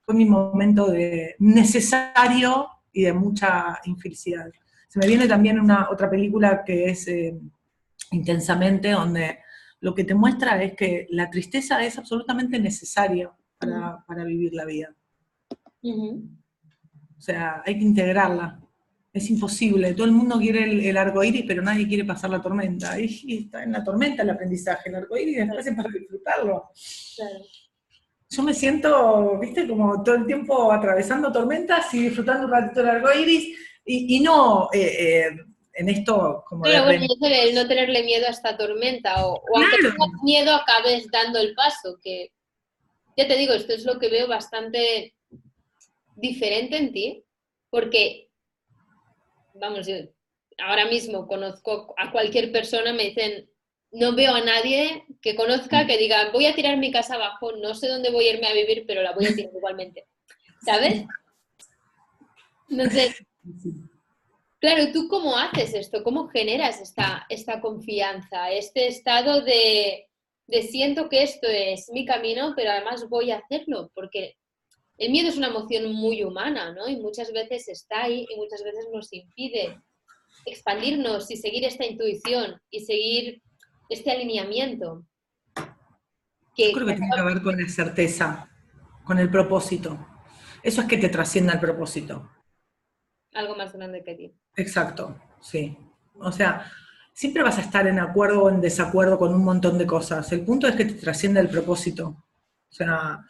mi momento necesario y de mucha infelicidad. Se me viene también otra película que es Intensamente, donde lo que te muestra es que la tristeza es absolutamente necesaria Ujú, para vivir la vida. ujú. O sea, hay que integrarla. Es imposible. Todo el mundo quiere el arco iris, pero nadie quiere pasar la tormenta. Y está en la tormenta el aprendizaje. El arco iris Claro, después es para disfrutarlo. claro. Yo me siento, viste, como todo el tiempo atravesando tormentas y disfrutando un ratito del arco iris, y no en esto como de Claro, bueno, y eso de no tenerle miedo a esta tormenta, o aunque claro, tengas miedo, acabes dando el paso, que ya te digo, esto es lo que veo bastante diferente en ti, porque, vamos, yo ahora mismo conozco a cualquier persona, me dicen, no veo a nadie que conozca que diga, voy a tirar mi casa abajo, no sé dónde voy a irme a vivir, pero la voy a tirar igualmente, ¿sabes? Entonces, claro, ¿tú cómo haces esto? ¿Cómo generas esta confianza, este estado de siento que esto es mi camino, pero además voy a hacerlo? Porque el miedo es una emoción muy humana, ¿no? Y muchas veces está ahí y muchas veces nos impide expandirnos y seguir esta intuición y seguir este alineamiento. yo Que creo que tiene que ver con la certeza, con el propósito. Eso es que te trascienda el propósito. algo más grande que ti. Exacto, sí. O sea, siempre vas a estar en acuerdo o en desacuerdo con un montón de cosas. El punto es que te trascienda el propósito. O sea,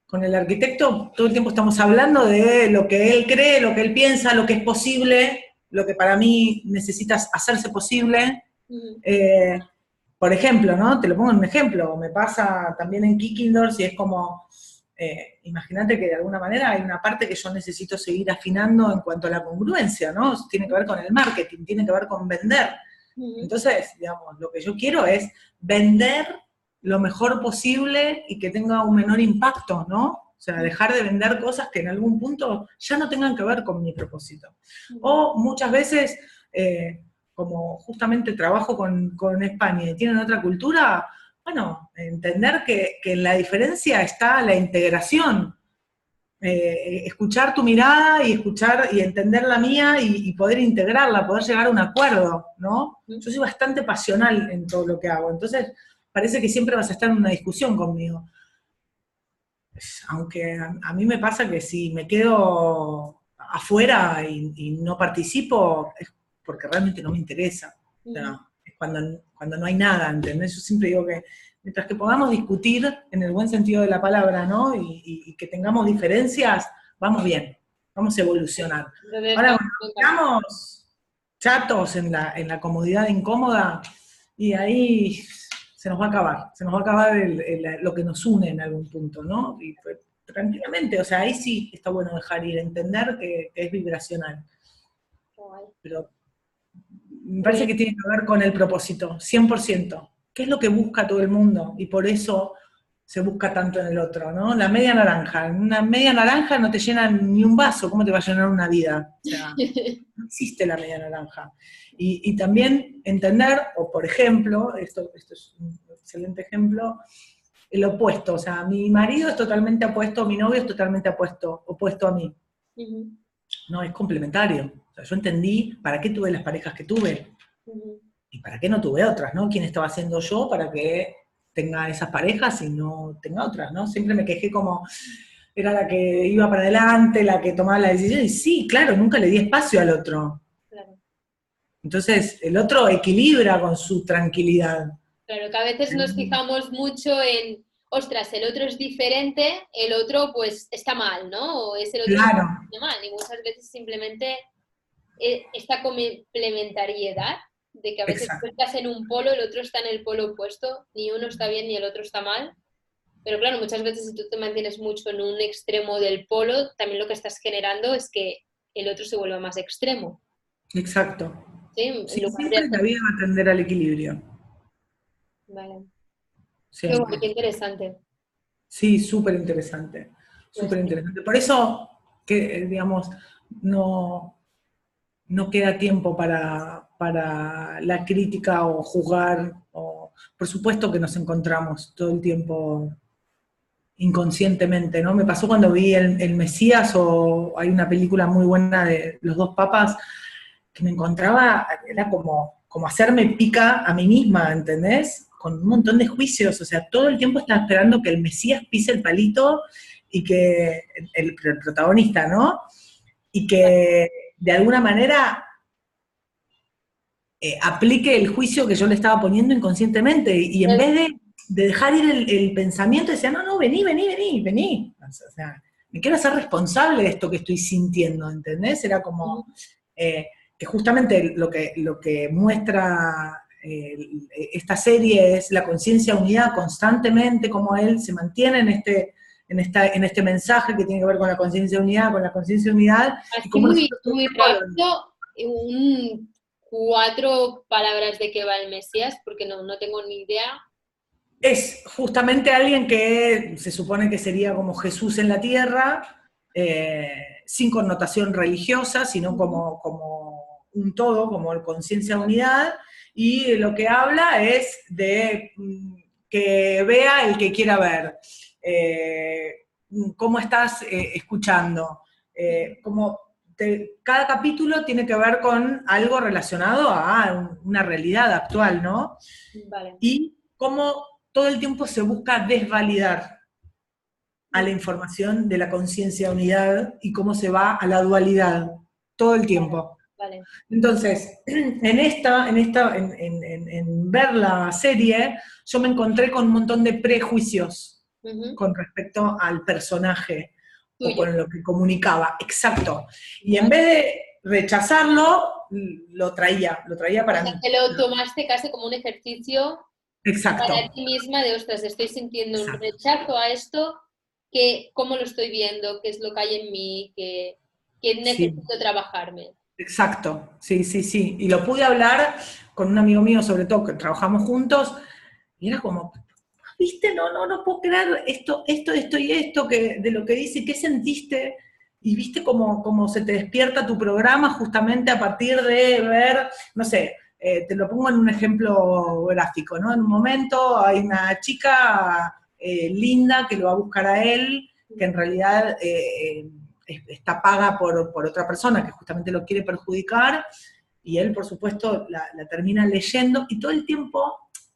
con el arquitecto todo el tiempo estamos hablando de lo que él cree, lo que él piensa, lo que es posible, lo que para mí necesitas hacerse posible. Ujú, Eh, por ejemplo, ¿no? Te lo pongo en un ejemplo, me pasa también en Kikindors y es como, imagínate que de alguna manera hay una parte que yo necesito seguir afinando en cuanto a la congruencia, ¿no? Tiene que ver con el marketing, tiene que ver con vender. ujú, Entonces, digamos, lo que yo quiero es vender lo mejor posible y que tenga un menor impacto, ¿no? O sea, dejar de vender cosas que en algún punto ya no tengan que ver con mi propósito. ujú, O muchas veces, como justamente trabajo con España y tienen otra cultura, bueno, entender que en la diferencia está la integración. Escuchar tu mirada y escuchar y entender la mía y poder integrarla, poder llegar a un acuerdo, ¿no? ujú. Yo soy bastante pasional en todo lo que hago, entonces parece que siempre vas a estar en una discusión conmigo. Aunque a mí me pasa que si me quedo afuera y no participo, es porque realmente no me interesa. O Ujú. sea, cuando no hay nada, ¿entendés? Yo siempre digo que mientras que podamos discutir en el buen sentido de la palabra, ¿no? Y que tengamos diferencias, vamos bien, vamos a evolucionar. Entonces, Ahora, cuando estamos chatos en la comodidad incómoda, y ahí se nos va a acabar lo que nos une en algún punto, ¿no? Y pues, tranquilamente, o sea, ahí sí está bueno dejar ir, entender que es vibracional. Pero me parece que tiene que ver con el propósito, 100%. ¿Qué es lo que busca todo el mundo? Y por eso se busca tanto en el otro, ¿no? La media naranja. Una media naranja no te llena ni un vaso, ¿cómo te va a llenar una vida? O sea, no existe la media naranja. Y también entender, o por ejemplo, esto es un excelente ejemplo, el opuesto. O sea, mi marido es totalmente opuesto, mi novio es totalmente opuesto a mí. No, es complementario. O sea, yo entendí para qué tuve las parejas que tuve y para qué no tuve otras, ¿no? ¿Quién estaba haciendo yo para que tenga esas parejas y no tenga otras, ¿no? Siempre me quejé como era la que iba para adelante, la que tomaba la decisión, y sí, claro, nunca le di espacio al otro. Claro. Entonces, el otro equilibra con su tranquilidad. Claro, que a veces nos fijamos mucho en, ostras, el otro es diferente, el otro pues está mal, ¿no? O es el otro claro. que está mal, y muchas veces simplemente esta complementariedad de que a veces tú estás en un polo, el otro está en el polo opuesto, ni uno está bien ni el otro está mal, pero claro, muchas veces si tú te mantienes mucho en un extremo del polo, también lo que estás generando es que el otro se vuelva más extremo. Exacto. Sí, siempre la vida va a tender al equilibrio. Vale. Siempre. Qué bueno, qué interesante. Sí, súper interesante. Súper interesante. Por eso, que digamos, no queda tiempo para la crítica o juzgar. Por supuesto que nos encontramos todo el tiempo inconscientemente, ¿no? Me pasó cuando vi el Mesías, o hay una película muy buena de los dos papas, que me encontraba, era como hacerme pica a mí misma, ¿entendés? Con un montón de juicios, o sea, todo el tiempo estaba esperando que el Mesías pise el palito y que el protagonista, ¿no? Y que de alguna manera aplique el juicio que yo le estaba poniendo inconscientemente, y en vez de dejar ir el pensamiento, decía, no, vení. O sea, me quiero hacer responsable de esto que estoy sintiendo, ¿entendés? Era como que justamente lo que muestra esta serie es la conciencia unida constantemente, como él se mantiene en este mensaje que tiene que ver con la conciencia unidad, Así y muy, muy rápido, 4 palabras de qué va el Mesías, porque no tengo ni idea. Es justamente alguien que se supone que sería como Jesús en la tierra, sin connotación religiosa, sino como un todo, como conciencia unidad, y lo que habla es de que vea el que quiera ver, cómo estás escuchando, cada capítulo tiene que ver con algo relacionado a una realidad actual, ¿no? Vale. Y cómo todo el tiempo se busca desvalidar a la información de la conciencia unidad y cómo se va a la dualidad todo el tiempo. Vale. Entonces, en ver la serie, yo me encontré con un montón de prejuicios con respecto al personaje o con lo que comunicaba. Exacto. Y en vez de rechazarlo, lo traía para mí. Te lo tomaste casi como un ejercicio. Exacto. Para ti misma de, ostras, estoy sintiendo un rechazo a esto, ¿cómo lo estoy viendo? ¿Qué es lo que hay en mí? ¿Qué necesito trabajarme? Exacto, sí. Y lo pude hablar con un amigo mío, sobre todo, que trabajamos juntos, y era como, viste, no puedo creer esto y esto, de lo que dice, ¿qué sentiste? Y viste cómo se te despierta tu programa justamente a partir de ver, no sé, te lo pongo en un ejemplo gráfico, ¿no? En un momento hay una chica linda que lo va a buscar a él, que en realidad está paga por otra persona que justamente lo quiere perjudicar, y él, por supuesto, la termina leyendo, y todo el tiempo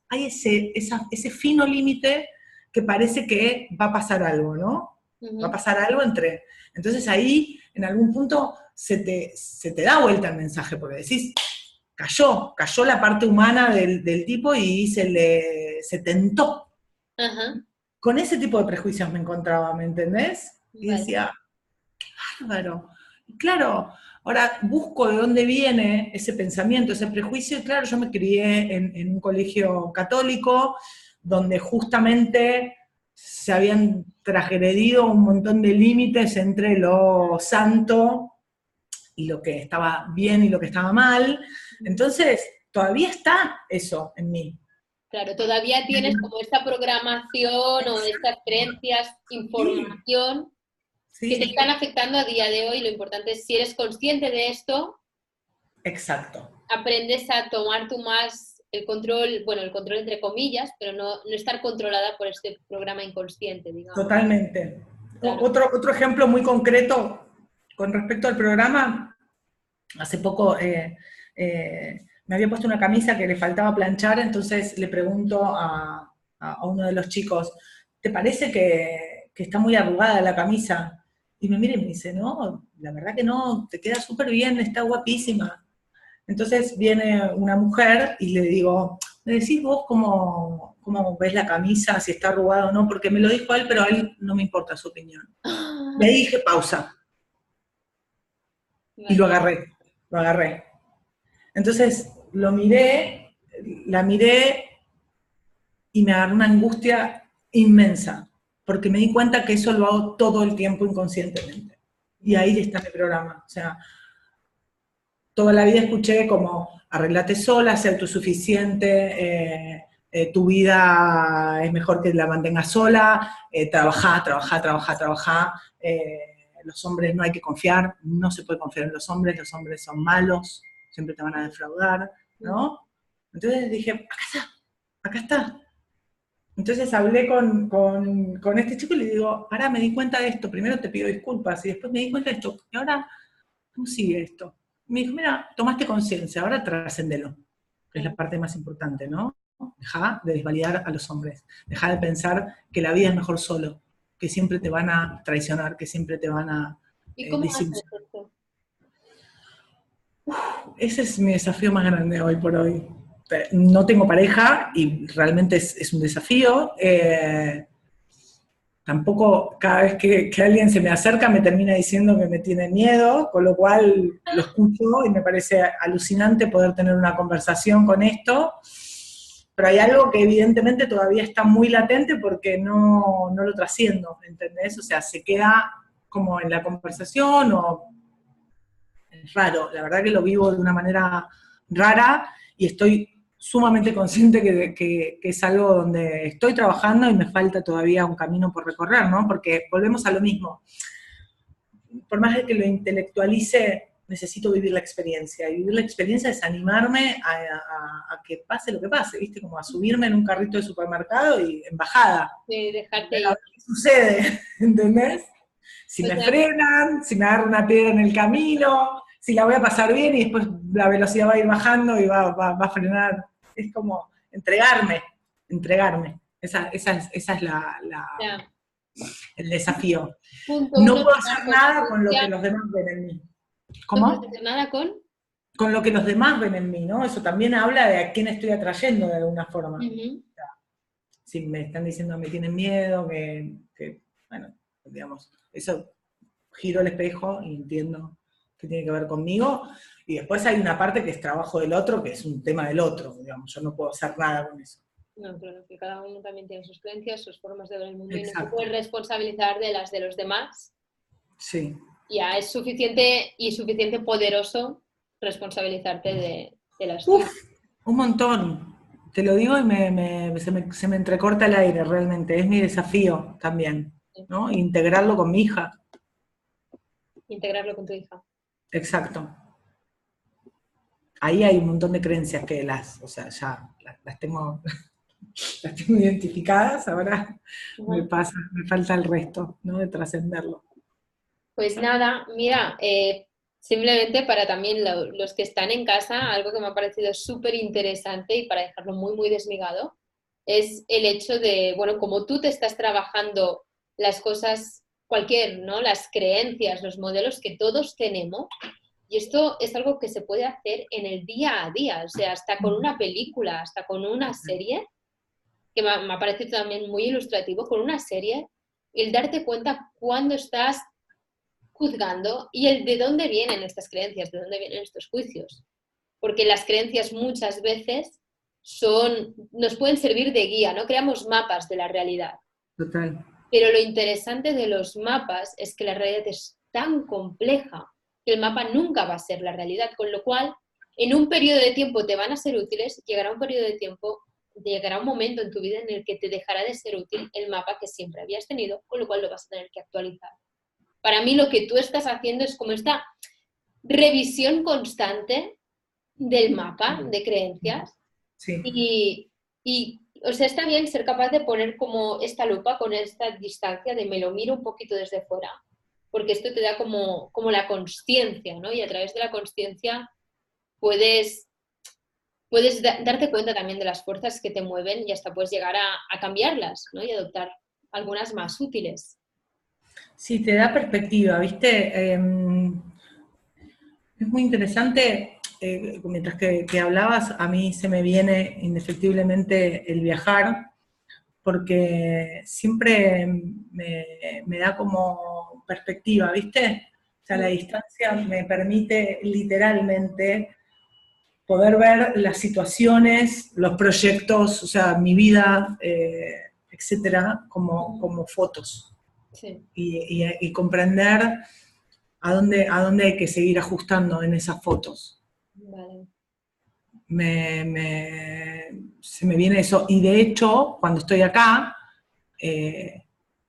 hay ese fino límite que parece que va a pasar algo, ¿no? Va a pasar algo entonces ahí, en algún punto, se te da vuelta el mensaje, porque decís, cayó la parte humana del tipo y se tentó. Ajá. Con ese tipo de prejuicios me encontraba, ¿me entendés? Y Vale. decía, bárbaro. Y claro, ahora busco de dónde viene ese pensamiento, ese prejuicio, y claro, yo me crié en un colegio católico, donde justamente se habían transgredido un montón de límites entre lo santo y lo que estaba bien y lo que estaba mal. Entonces, todavía está eso en mí. Claro, todavía tienes como esta programación o estas creencias, Sí, información que te sí, están afectando a día de hoy. Lo importante es, si eres consciente de esto, exacto. aprendes a tomar tú más el control, bueno, el control entre comillas, pero no estar controlada por este programa inconsciente, digamos. Totalmente. Claro. Otro ejemplo muy concreto con respecto al programa, hace poco me había puesto una camisa que le faltaba planchar, entonces le pregunto a uno de los chicos, ¿te parece que está muy arrugada la camisa? Y me mira y me dice, no, la verdad que no, te queda súper bien, está guapísima. Entonces viene una mujer y le digo, ¿me decís vos cómo ves la camisa, si está arrugada o no? Porque me lo dijo él, pero a él no me importa su opinión. Y ahí dije pausa y Vale. lo agarré. Entonces la miré y me agarró una angustia inmensa, porque me di cuenta que eso lo hago todo el tiempo inconscientemente. Y ahí está mi programa. O sea, toda la vida escuché como arreglate sola, sé autosuficiente, tu vida es mejor que la mantengas sola, trabajá, los hombres no hay que confiar, no se puede confiar en los hombres son malos, siempre te van a defraudar, ¿no? Entonces dije, acá está. Entonces hablé con este chico y le digo, ahora me di cuenta de esto, primero te pido disculpas y después me di cuenta de esto, y ahora, ¿cómo sigue esto? Me dijo, mira, tomaste conciencia, ahora trascendelo, que es la parte más importante, ¿no? Deja de desvalidar a los hombres, deja de pensar que la vida es mejor solo, que siempre te van a traicionar, que siempre te van a ¿Y cómo haces desilusionar. esto? Ese es mi desafío más grande hoy por hoy. No tengo pareja y realmente es un desafío. Tampoco cada vez que alguien se me acerca me termina diciendo que me tiene miedo, con lo cual lo escucho y me parece alucinante poder tener una conversación con esto, pero hay algo que evidentemente todavía está muy latente porque no lo trasciendo, ¿entendés? O sea, se queda como en la conversación o es raro, la verdad que lo vivo de una manera rara y estoy sumamente consciente que es algo donde estoy trabajando y me falta todavía un camino por recorrer, ¿no? Porque volvemos a lo mismo. Por más de que lo intelectualice, necesito vivir la experiencia. Y vivir la experiencia es animarme a que pase lo que pase, ¿viste? Como a subirme en un carrito de supermercado y en bajada. De A dejarte ver ir. qué sucede, ¿entendés? Si O me sea, frenan, si me agarro una piedra en el camino, si la voy a pasar bien y después la velocidad va a ir bajando y va a frenar. Es como entregarme. Esa es ya, el desafío. punto No uno, puedo tomar hacer nada con lo que conciencia. los demás ven en mí. No puedes ¿Cómo? hacer nada con. Con lo que los demás ven en mí, ¿no? Eso también habla de a quién estoy atrayendo de alguna forma. Ujú. Si me están diciendo que me tienen miedo, bueno, digamos, eso giro el espejo y entiendo que tiene que ver conmigo. Y después hay una parte que es trabajo del otro, que es un tema del otro, digamos, yo no puedo hacer nada con eso. No, claro, que cada uno también tiene sus creencias, sus formas de ver el mundo y no te Exacto, puedes responsabilizar de las de los demás. sí. Ya es suficiente y suficiente poderoso responsabilizarte de las Uf, tuyas. un montón. Te lo digo y se me entrecorta el aire realmente. Es mi desafío también, Sí. ¿no? Integrarlo con mi hija. Integrarlo con tu hija. Exacto. Ahí hay un montón de creencias que o sea, ya las tengo, las tengo identificadas, ahora Ujú. me falta el resto, ¿no? De trascenderlo. Pues nada, mira, simplemente para también los que están en casa, algo que me ha parecido súper interesante y para dejarlo muy, muy desmigado, es el hecho de, bueno, como tú te estás trabajando las cosas, cualquier, ¿no? Las creencias, los modelos que todos tenemos, Y esto es algo que se puede hacer en el día a día, o sea, hasta con una película, hasta con una serie, que me ha parecido también muy ilustrativo, con una serie, el darte cuenta cuando estás juzgando y el de dónde vienen estas creencias, de dónde vienen estos juicios. Porque las creencias muchas veces nos pueden servir de guía, ¿no? Creamos mapas de la realidad. Total. Pero lo interesante de los mapas es que la realidad es tan compleja que el mapa nunca va a ser la realidad, con lo cual en un periodo de tiempo te van a ser útiles, llegará un periodo de tiempo, llegará un momento en tu vida en el que te dejará de ser útil el mapa que siempre habías tenido, con lo cual lo vas a tener que actualizar. Para mí lo que tú estás haciendo es como esta revisión constante del mapa de creencias. Sí. Y o sea, está bien ser capaz de poner como esta lupa con esta distancia de me lo miro un poquito desde fuera, porque esto te da como la consciencia, ¿no? Y a través de la consciencia puedes darte cuenta también de las fuerzas que te mueven y hasta puedes llegar a cambiarlas, ¿no? Y adoptar algunas más útiles. Sí, te da perspectiva, ¿viste? Es muy interesante, mientras que hablabas, a mí se me viene indefectiblemente el viajar, porque siempre me da como perspectiva, ¿viste? O sea, la distancia me permite literalmente poder ver las situaciones, los proyectos, o sea, mi vida, etcétera, como fotos. Sí. Y comprender a dónde hay que seguir ajustando en esas fotos. Vale. Se me viene eso. Y de hecho, cuando estoy acá,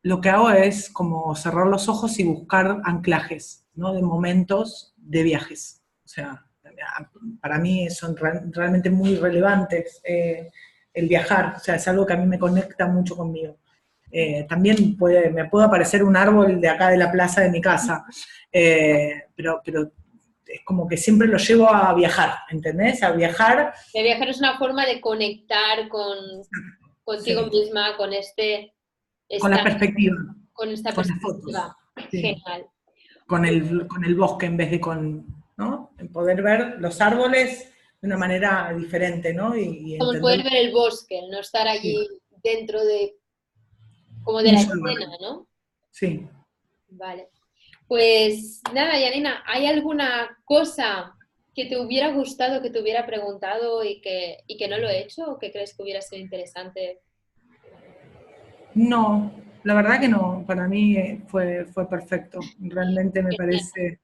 lo que hago es como cerrar los ojos y buscar anclajes, ¿no? De momentos de viajes. O sea, para mí son realmente muy relevantes el viajar. O sea, es algo que a mí me conecta mucho conmigo. También me puede aparecer un árbol de acá de la plaza de mi casa, pero es como que siempre lo llevo a viajar, ¿entendés? A viajar. El viajar es una forma de conectar contigo Sí. misma, con Con la perspectiva. con esta Con las fotos. perspectiva. Sí. Genial. Con el bosque en vez de ¿no? En poder ver los árboles de una manera diferente, ¿no? Y Como el entender. poder ver el bosque, el no estar Sí. allí dentro de, como de Un la solo escena, árbol. ¿no? Sí. Vale. Pues nada, Yanina, ¿hay alguna cosa que te hubiera gustado, que te hubiera preguntado y que no lo he hecho o que crees que hubiera sido interesante? No, la verdad que no. Para mí fue perfecto. Realmente me Genial. parece.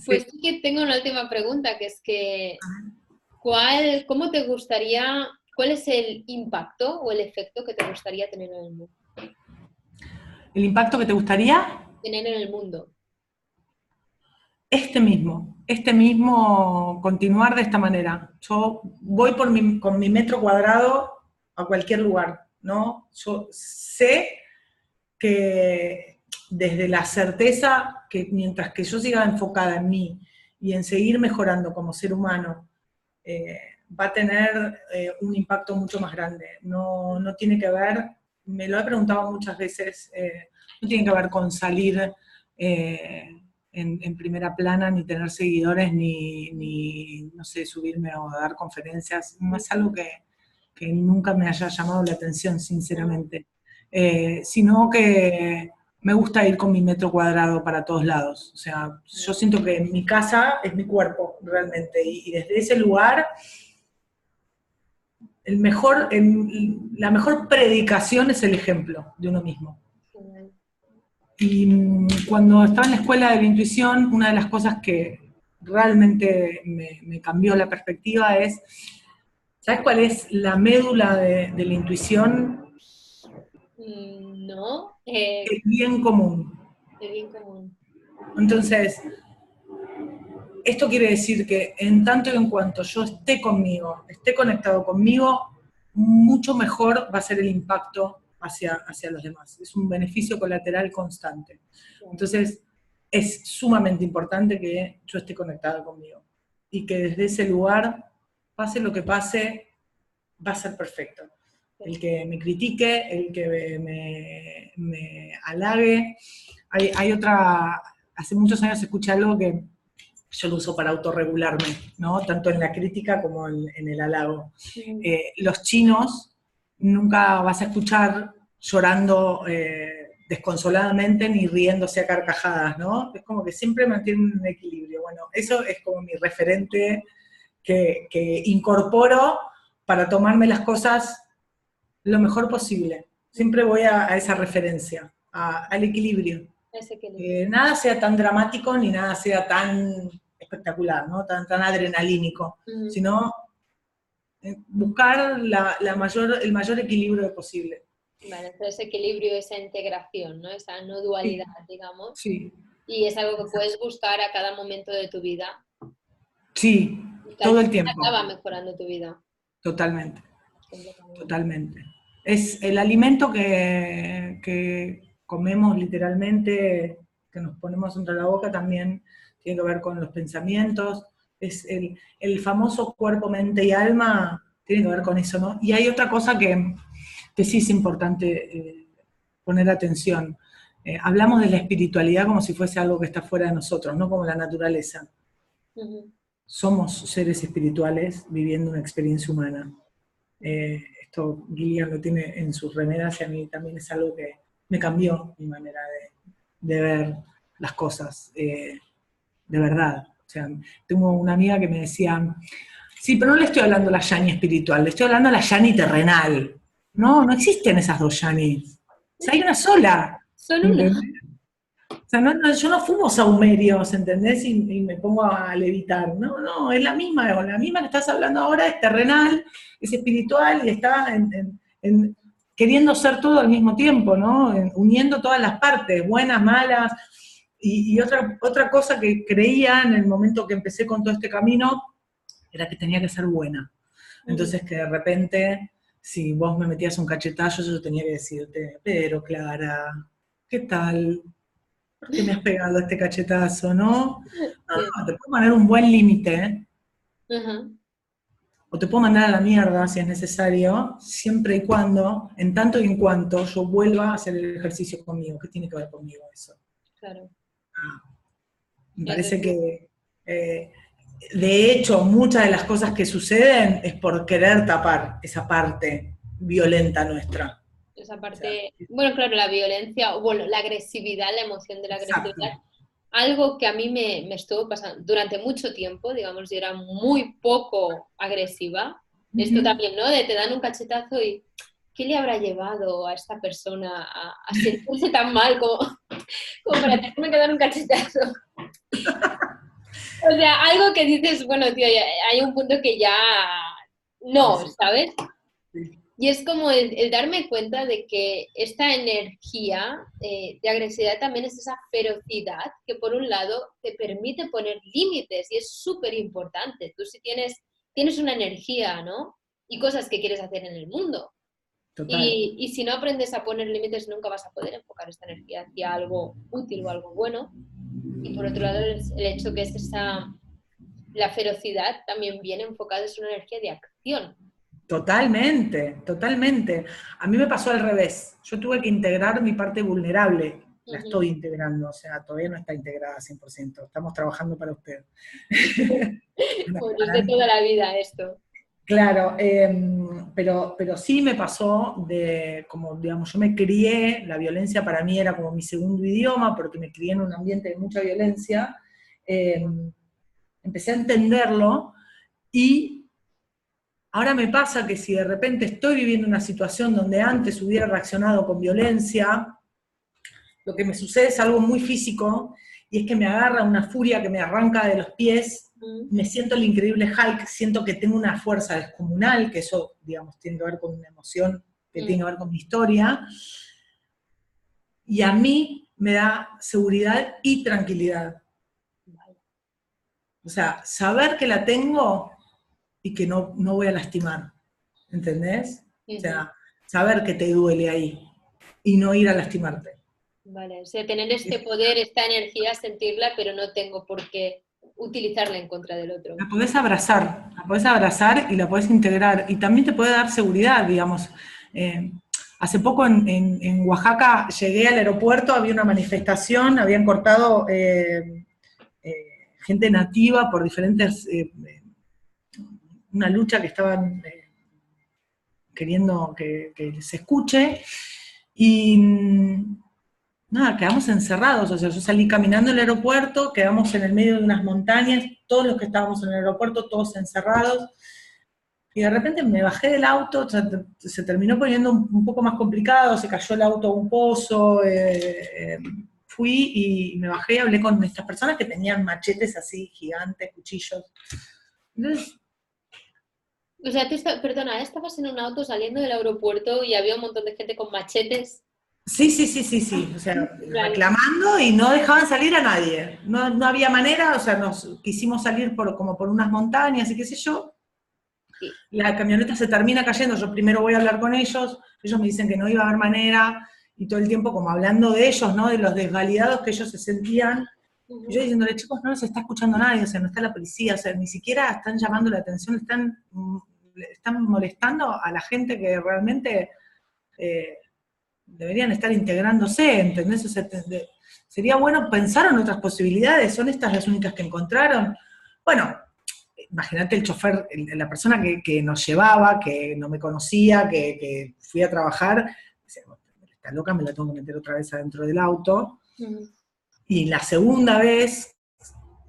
Pues Sí. sí que tengo una última pregunta, que es que ¿cómo te gustaría, cuál es el impacto o el efecto que te gustaría tener en el mundo? ¿El impacto que te gustaría? Tener en el mundo. Este mismo continuar de esta manera. Yo voy con mi metro cuadrado a cualquier lugar, ¿no? Yo sé que desde la certeza que mientras que yo siga enfocada en mí y en seguir mejorando como ser humano, va a tener un impacto mucho más grande. No tiene que ver, me lo he preguntado muchas veces, no tiene que ver con salir en primera plana, ni tener seguidores, ni, no sé, subirme o dar conferencias. No es algo que nunca me haya llamado la atención, sinceramente. Sino que me gusta ir con mi metro cuadrado para todos lados. O sea, yo siento que mi casa es mi cuerpo, realmente. Y desde ese lugar, la mejor predicación es el ejemplo de uno mismo. Y cuando estaba en la escuela de la intuición, una de las cosas que realmente me cambió la perspectiva es, ¿sabes cuál es la médula de la intuición? No, El bien común. el bien común. Entonces, esto quiere decir que en tanto y en cuanto yo esté conmigo, esté conectado conmigo, mucho mejor va a ser el impacto hacia los demás. Es un beneficio colateral constante. Entonces, es sumamente importante que yo esté conectada conmigo y que desde ese lugar, pase lo que pase, va a ser perfecto. El que me critique, el que me halague. Hace muchos años escuché algo que yo lo uso para autorregularme, ¿no? Tanto en la crítica como en el halago. Los chinos nunca vas a escuchar llorando desconsoladamente ni riéndose a carcajadas, ¿no? Es como que siempre mantienen un equilibrio. Bueno, eso es como mi referente que incorporo para tomarme las cosas lo mejor posible. Siempre voy a esa referencia, al equilibrio. Nada sea tan dramático ni nada sea tan espectacular, ¿no? Tan adrenalínico, sino buscar el mayor equilibrio posible. Vale, ese equilibrio, esa integración, ¿no? Esa no dualidad, sí, digamos. Sí. Y es algo que puedes buscar a cada momento de tu vida. Sí, todo el tiempo. Acaba mejorando tu vida. Totalmente. Totalmente. Es el alimento que comemos literalmente, que nos ponemos entre la boca, también tiene que ver con los pensamientos. Es el famoso cuerpo, mente y alma, tiene que ver con eso, ¿no? Y hay otra cosa que sí es importante poner atención. Hablamos de la espiritualidad como si fuese algo que está fuera de nosotros, no como la naturaleza. Somos seres espirituales viviendo una experiencia humana. Esto Gillian lo tiene en sus remeras y a mí también es algo que me cambió mi manera de ver las cosas, de verdad. O sea, tengo una amiga que me decía, sí, pero no le estoy hablando a la Yani espiritual, le estoy hablando a la Yani terrenal. No existen esas dos Yanis. O sea, hay una sola. Son una. O sea, yo no fumo saumerios, ¿entendés? Y me pongo a levitar. No, es la misma que estás hablando ahora es terrenal, es espiritual y está queriendo ser todo al mismo tiempo, ¿no? Uniendo todas las partes, buenas, malas. Y otra cosa que creía en el momento que empecé con todo este camino era que tenía que ser buena. Entonces que de repente, si vos me metías un cachetazo, yo tenía que decirte, pero Clara, ¿qué tal? ¿Por qué me has pegado este cachetazo, no? No, te puedo poner un buen límite, ¿eh? O te puedo mandar a la mierda si es necesario, siempre y cuando, en tanto y en cuanto yo vuelva a hacer el ejercicio conmigo. ¿Qué tiene que ver conmigo eso? Claro. Me parece que, de hecho, muchas de las cosas que suceden es por querer tapar esa parte violenta nuestra. Esa parte, bueno, claro, la violencia, bueno, la agresividad, la emoción de la agresividad. Exacto. Algo que a mí me estuvo pasando durante mucho tiempo, digamos, yo era muy poco agresiva. Esto también, ¿no? De te dan un cachetazo y ¿qué le habrá llevado a esta persona a sentirse tan mal como para tenerme que dar un cachetazo? O sea, algo que dices, bueno, tío, hay un punto que ya no, ¿sabes? Y es como el darme cuenta de que esta energía de agresividad también es esa ferocidad que por un lado te permite poner límites y es súper importante. Tú si tienes una energía, ¿no? Y cosas que quieres hacer en el mundo. Y si no aprendes a poner límites nunca vas a poder enfocar esta energía hacia algo útil o algo bueno. Y por otro lado el hecho que es la ferocidad también viene enfocada, es una energía de acción. Totalmente, totalmente. A mí me pasó al revés. Yo tuve que integrar mi parte vulnerable. La estoy integrando, o sea, todavía no está integrada 100%. Estamos trabajando para usted. Pues de toda la vida esto. Claro, pero sí me pasó como, digamos, yo me crié, la violencia para mí era como mi segundo idioma, porque me crié en un ambiente de mucha violencia. Empecé a entenderlo y ahora me pasa que si de repente estoy viviendo una situación donde antes hubiera reaccionado con violencia, lo que me sucede es algo muy físico, y es que me agarra una furia que me arranca de los pies, me siento el increíble Hulk, siento que tengo una fuerza descomunal, que eso, digamos, tiene que ver con una emoción, que tiene que ver con mi historia, y a mí me da seguridad y tranquilidad. O sea, saber que la tengo y que no voy a lastimar, ¿entendés? O sea, saber que te duele ahí y no ir a lastimarte. Vale, o sea, tener este poder, esta energía, sentirla, pero no tengo por qué utilizarla en contra del otro. La podés abrazar y la podés integrar, y también te puede dar seguridad, digamos. Hace poco en Oaxaca llegué al aeropuerto, había una manifestación, habían cortado gente nativa por diferentes, una lucha que estaban queriendo que se escuche, y nada, quedamos encerrados, o sea, yo salí caminando el aeropuerto, quedamos en el medio de unas montañas, todos los que estábamos en el aeropuerto, todos encerrados, y de repente me bajé del auto, se terminó poniendo un poco más complicado, se cayó el auto a un pozo, fui y me bajé y hablé con estas personas que tenían machetes así, gigantes, cuchillos. Entonces, O sea, perdona, estabas en un auto saliendo del aeropuerto y había un montón de gente con machetes. sí, o sea, Vale. reclamando y no dejaban salir a nadie. No había manera, o sea, nos quisimos salir como por unas montañas y qué sé yo. Sí. La camioneta se termina cayendo, yo primero voy a hablar con ellos me dicen que no iba a haber manera, y todo el tiempo como hablando de ellos, ¿no? De los desvalidados que ellos se sentían. Y yo diciéndole, chicos, no los está escuchando nadie, o sea, no está la policía, o sea, ni siquiera están llamando la atención, están molestando a la gente que realmente deberían estar integrándose, ¿entendés? O sea, sería bueno pensar en otras posibilidades, ¿son estas las únicas que encontraron? Bueno, imagínate el chofer, la persona que nos llevaba, que no me conocía, que fui a trabajar, decía, esta loca me la tengo que meter otra vez adentro del auto. Y la segunda vez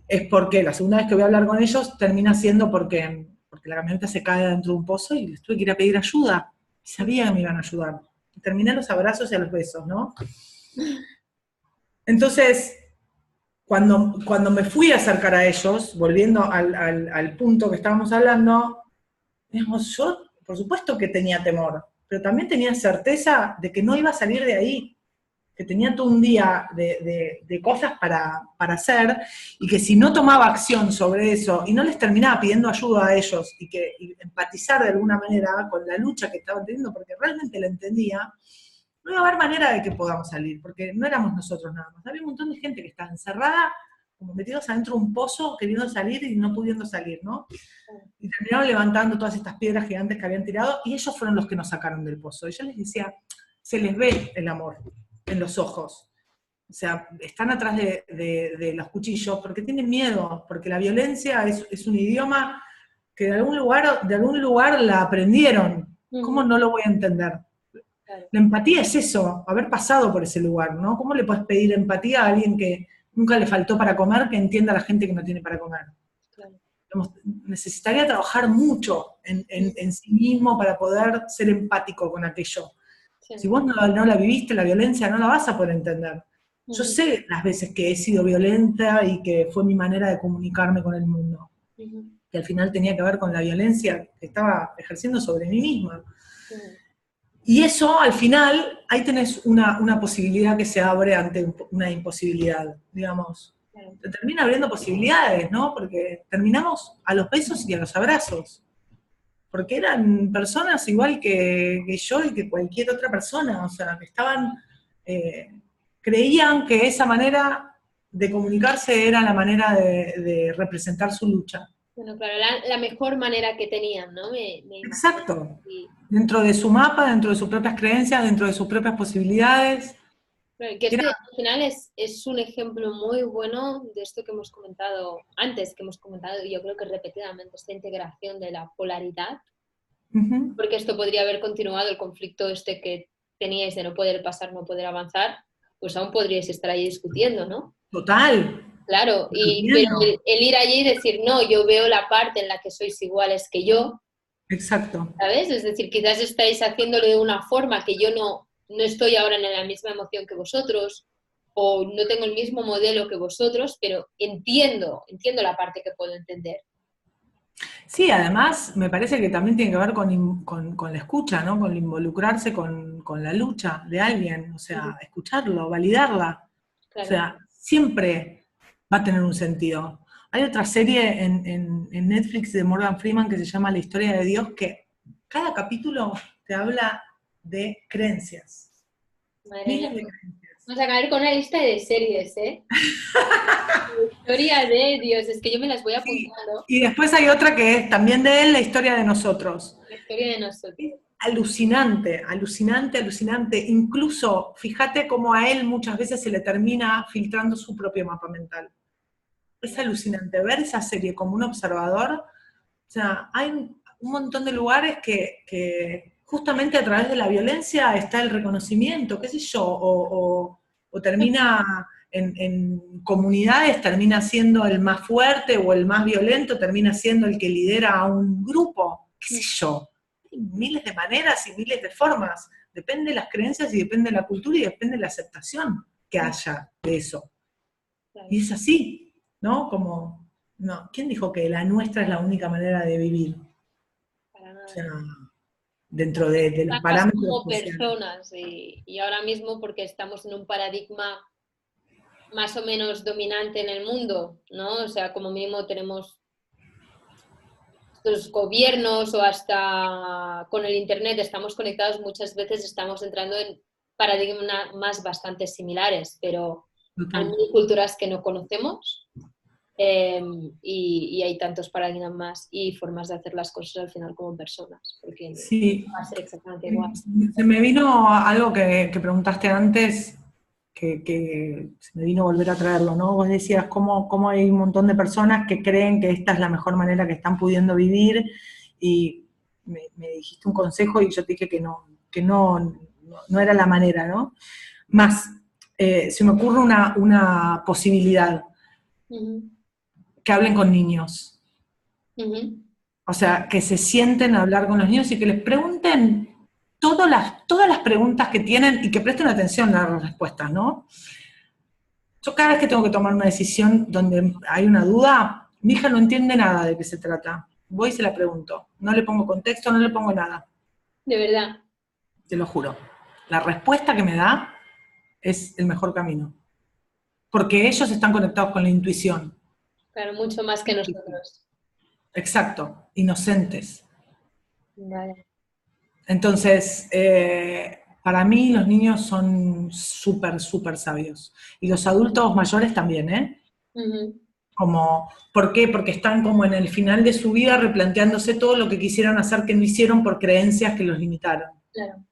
la segunda vez que voy a hablar con ellos termina siendo porque la camioneta se cae dentro de un pozo y les tuve que ir a pedir ayuda. Y sabía que me iban a ayudar. Y terminé los abrazos y a los besos, ¿no? Entonces, cuando me fui a acercar a ellos, volviendo al punto que estábamos hablando, digamos, yo, por supuesto que tenía temor, pero también tenía certeza de que no iba a salir de ahí, que tenía todo un día de cosas para hacer, y que si no tomaba acción sobre eso, y no les terminaba pidiendo ayuda a ellos, y empatizar de alguna manera con la lucha que estaban teniendo, porque realmente la entendía, no iba a haber manera de que podamos salir, porque no éramos nosotros nada más. Había un montón de gente que estaba encerrada, como metidos adentro de un pozo, queriendo salir y no pudiendo salir, ¿no? Y terminaron levantando todas estas piedras gigantes que habían tirado, y ellos fueron los que nos sacaron del pozo. Y yo les decía, se les ve el amor en los ojos. O sea, están atrás de los cuchillos porque tienen miedo, porque la violencia es un idioma que de algún lugar la aprendieron. ¿Cómo no lo voy a entender? Claro. La empatía es eso, haber pasado por ese lugar, ¿no? ¿Cómo le puedes pedir empatía a alguien que nunca le faltó para comer, que entienda a la gente que no tiene para comer? Claro. Necesitaría trabajar mucho en sí mismo para poder ser empático con aquello. Sí. Si vos no la viviste, la violencia, no la vas a poder entender. Yo sé las veces que he sido violenta y que fue mi manera de comunicarme con el mundo, que al final tenía que ver con la violencia que estaba ejerciendo sobre mí misma. Y eso, al final, ahí tenés una posibilidad que se abre ante una imposibilidad, digamos. Te termina abriendo posibilidades, ¿no? Porque terminamos a los besos y a los abrazos. Porque eran personas igual que yo y que cualquier otra persona, o sea, que estaban, creían que esa manera de comunicarse era la manera de representar su lucha. Bueno, claro, la mejor manera que tenían, ¿no? Exacto. Sí. Dentro de su mapa, dentro de sus propias creencias, dentro de sus propias posibilidades. Claro, que al final es un ejemplo muy bueno de esto que hemos comentado antes, que hemos comentado, y yo creo que repetidamente, esta integración de la polaridad, porque esto podría haber continuado el conflicto que teníais de no poder pasar, no poder avanzar, pues aún podríais estar ahí discutiendo, ¿no? Total. Claro, pero el ir allí y decir, no, yo veo la parte en la que sois iguales que yo. Exacto. ¿Sabes? Es decir, quizás estáis haciéndolo de una forma que yo no estoy ahora en la misma emoción que vosotros, o no tengo el mismo modelo que vosotros, pero entiendo la parte que puedo entender. Sí, además me parece que también tiene que ver con la escucha, ¿no? Con involucrarse con la lucha de alguien, o sea, escucharlo, validarla. Claro. O sea, siempre va a tener un sentido. Hay otra serie en Netflix de Morgan Freeman que se llama La historia de Dios, que cada capítulo te habla de creencias. Miles de creencias. Vamos a acabar con una lista de series, ¿eh? La historia de Dios, es que yo me las voy apuntando. Sí. Y después hay otra que es también de él, La historia de nosotros. La historia de nosotros. Alucinante, alucinante, alucinante. Incluso, fíjate cómo a él muchas veces se le termina filtrando su propio mapa mental. es alucinante ver esa serie como un observador. O sea, hay un montón de lugares que justamente a través de la violencia está el reconocimiento, qué sé yo, o termina en comunidades, termina siendo el más fuerte o el más violento, termina siendo el que lidera a un grupo, qué sé yo. Hay miles de maneras y miles de formas. Depende de las creencias y depende de la cultura y depende de la aceptación que haya de eso. Y es así, ¿no? Como, no, ¿quién dijo que la nuestra es la única manera de vivir? Para O nada. sea, dentro de los Estamos parámetros como sociales. personas y ahora mismo porque estamos en un paradigma más o menos dominante en el mundo, ¿no? O sea, como mínimo tenemos los gobiernos o hasta con el Internet estamos conectados, muchas veces estamos entrando en paradigmas bastante similares, pero hay Total. mil culturas que no conocemos y hay tantos paradigmas y formas de hacer las cosas al final como personas, porque no Sí, va a ser exactamente igual. se me vino algo que preguntaste antes, que se me vino a volver a traerlo, ¿no? Vos decías cómo hay un montón de personas que creen que esta es la mejor manera que están pudiendo vivir, y me dijiste un consejo y yo te dije que no era la manera, ¿no? Más, se me ocurre una posibilidad, Uh-huh. que hablen con niños. Uh-huh. O sea, que se sienten a hablar con los niños y que les pregunten todas las preguntas que tienen y que presten atención a las respuestas, ¿no? Yo cada vez que tengo que tomar una decisión donde hay una duda, mi hija no entiende nada de qué se trata. Voy y se la pregunto. No le pongo contexto, no le pongo nada. De verdad. Te lo juro. La respuesta que me da es el mejor camino. Porque ellos están conectados con la intuición. Claro, mucho más que nosotros. Exacto, inocentes. Vale. Entonces, para mí los niños son súper, súper sabios. Y los adultos mayores también, ¿eh? Uh-huh. Como, ¿por qué? Porque están como en el final de su vida replanteándose todo lo que quisieran hacer que no hicieron por creencias que los limitaron. Claro.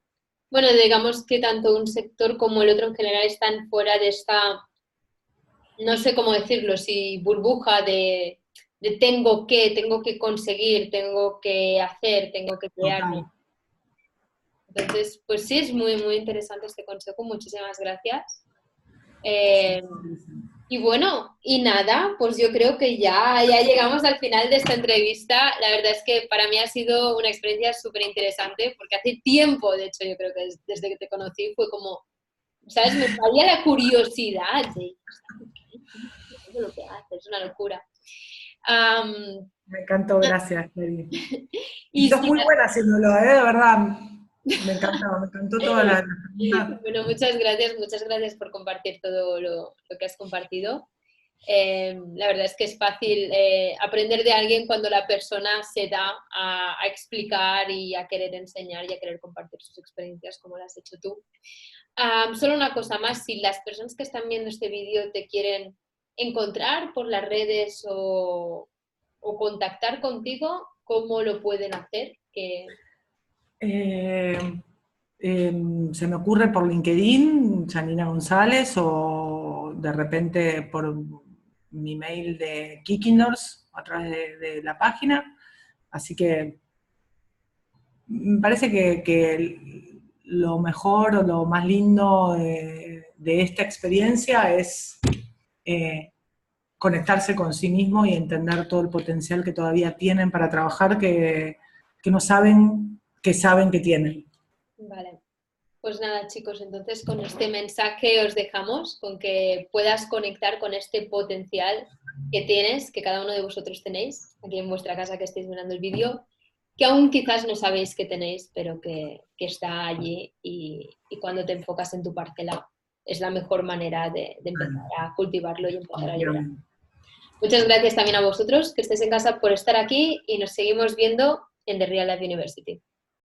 Bueno, digamos que tanto un sector como el otro en general están fuera de esta, no sé cómo decirlo, si burbuja de tengo que conseguir, tengo que hacer, tengo que crearme. Total. Entonces, pues sí, es muy, muy interesante este consejo. Muchísimas gracias. Eh, y bueno, y nada, pues yo creo que ya llegamos al final de esta entrevista. La verdad es que para mí ha sido una experiencia súper interesante porque hace tiempo, de hecho, yo creo que desde que te conocí fue como, ¿sabes? Me salía la curiosidad de todo lo que haces, es una locura. Am, Me encantó, gracias, Kelly. Y y sos sí, muy buena haciéndolo, ¿eh? De verdad. Me encantó toda la pregunta. bueno, muchas gracias por compartir todo lo que has compartido. La verdad es que es fácil aprender de alguien cuando la persona se da a explicar y a querer enseñar y a querer compartir sus experiencias como lo has hecho tú. Solo una cosa más, si las personas que están viendo este vídeo te quieren encontrar por las redes o contactar contigo, ¿cómo lo pueden hacer? Eh, Se me ocurre por LinkedIn, Janina González, o de repente por mi mail de Kikindors a través de la página. Así que me parece que lo mejor o lo más lindo de esta experiencia es conectarse con sí mismo y entender todo el potencial que todavía tienen para trabajar, que no saben que tienen. Vale. Pues nada, chicos, entonces con este mensaje os dejamos, con que puedas conectar con este potencial que tienes, que cada uno de vosotros tenéis aquí en vuestra casa que estáis mirando el vídeo, que aún quizás no sabéis que tenéis, pero que está allí y cuando te enfocas en tu parcela es la mejor manera de empezar a cultivarlo y empezar a liberar. Muchas gracias también a vosotros que estéis en casa por estar aquí y nos seguimos viendo en The Real Life University.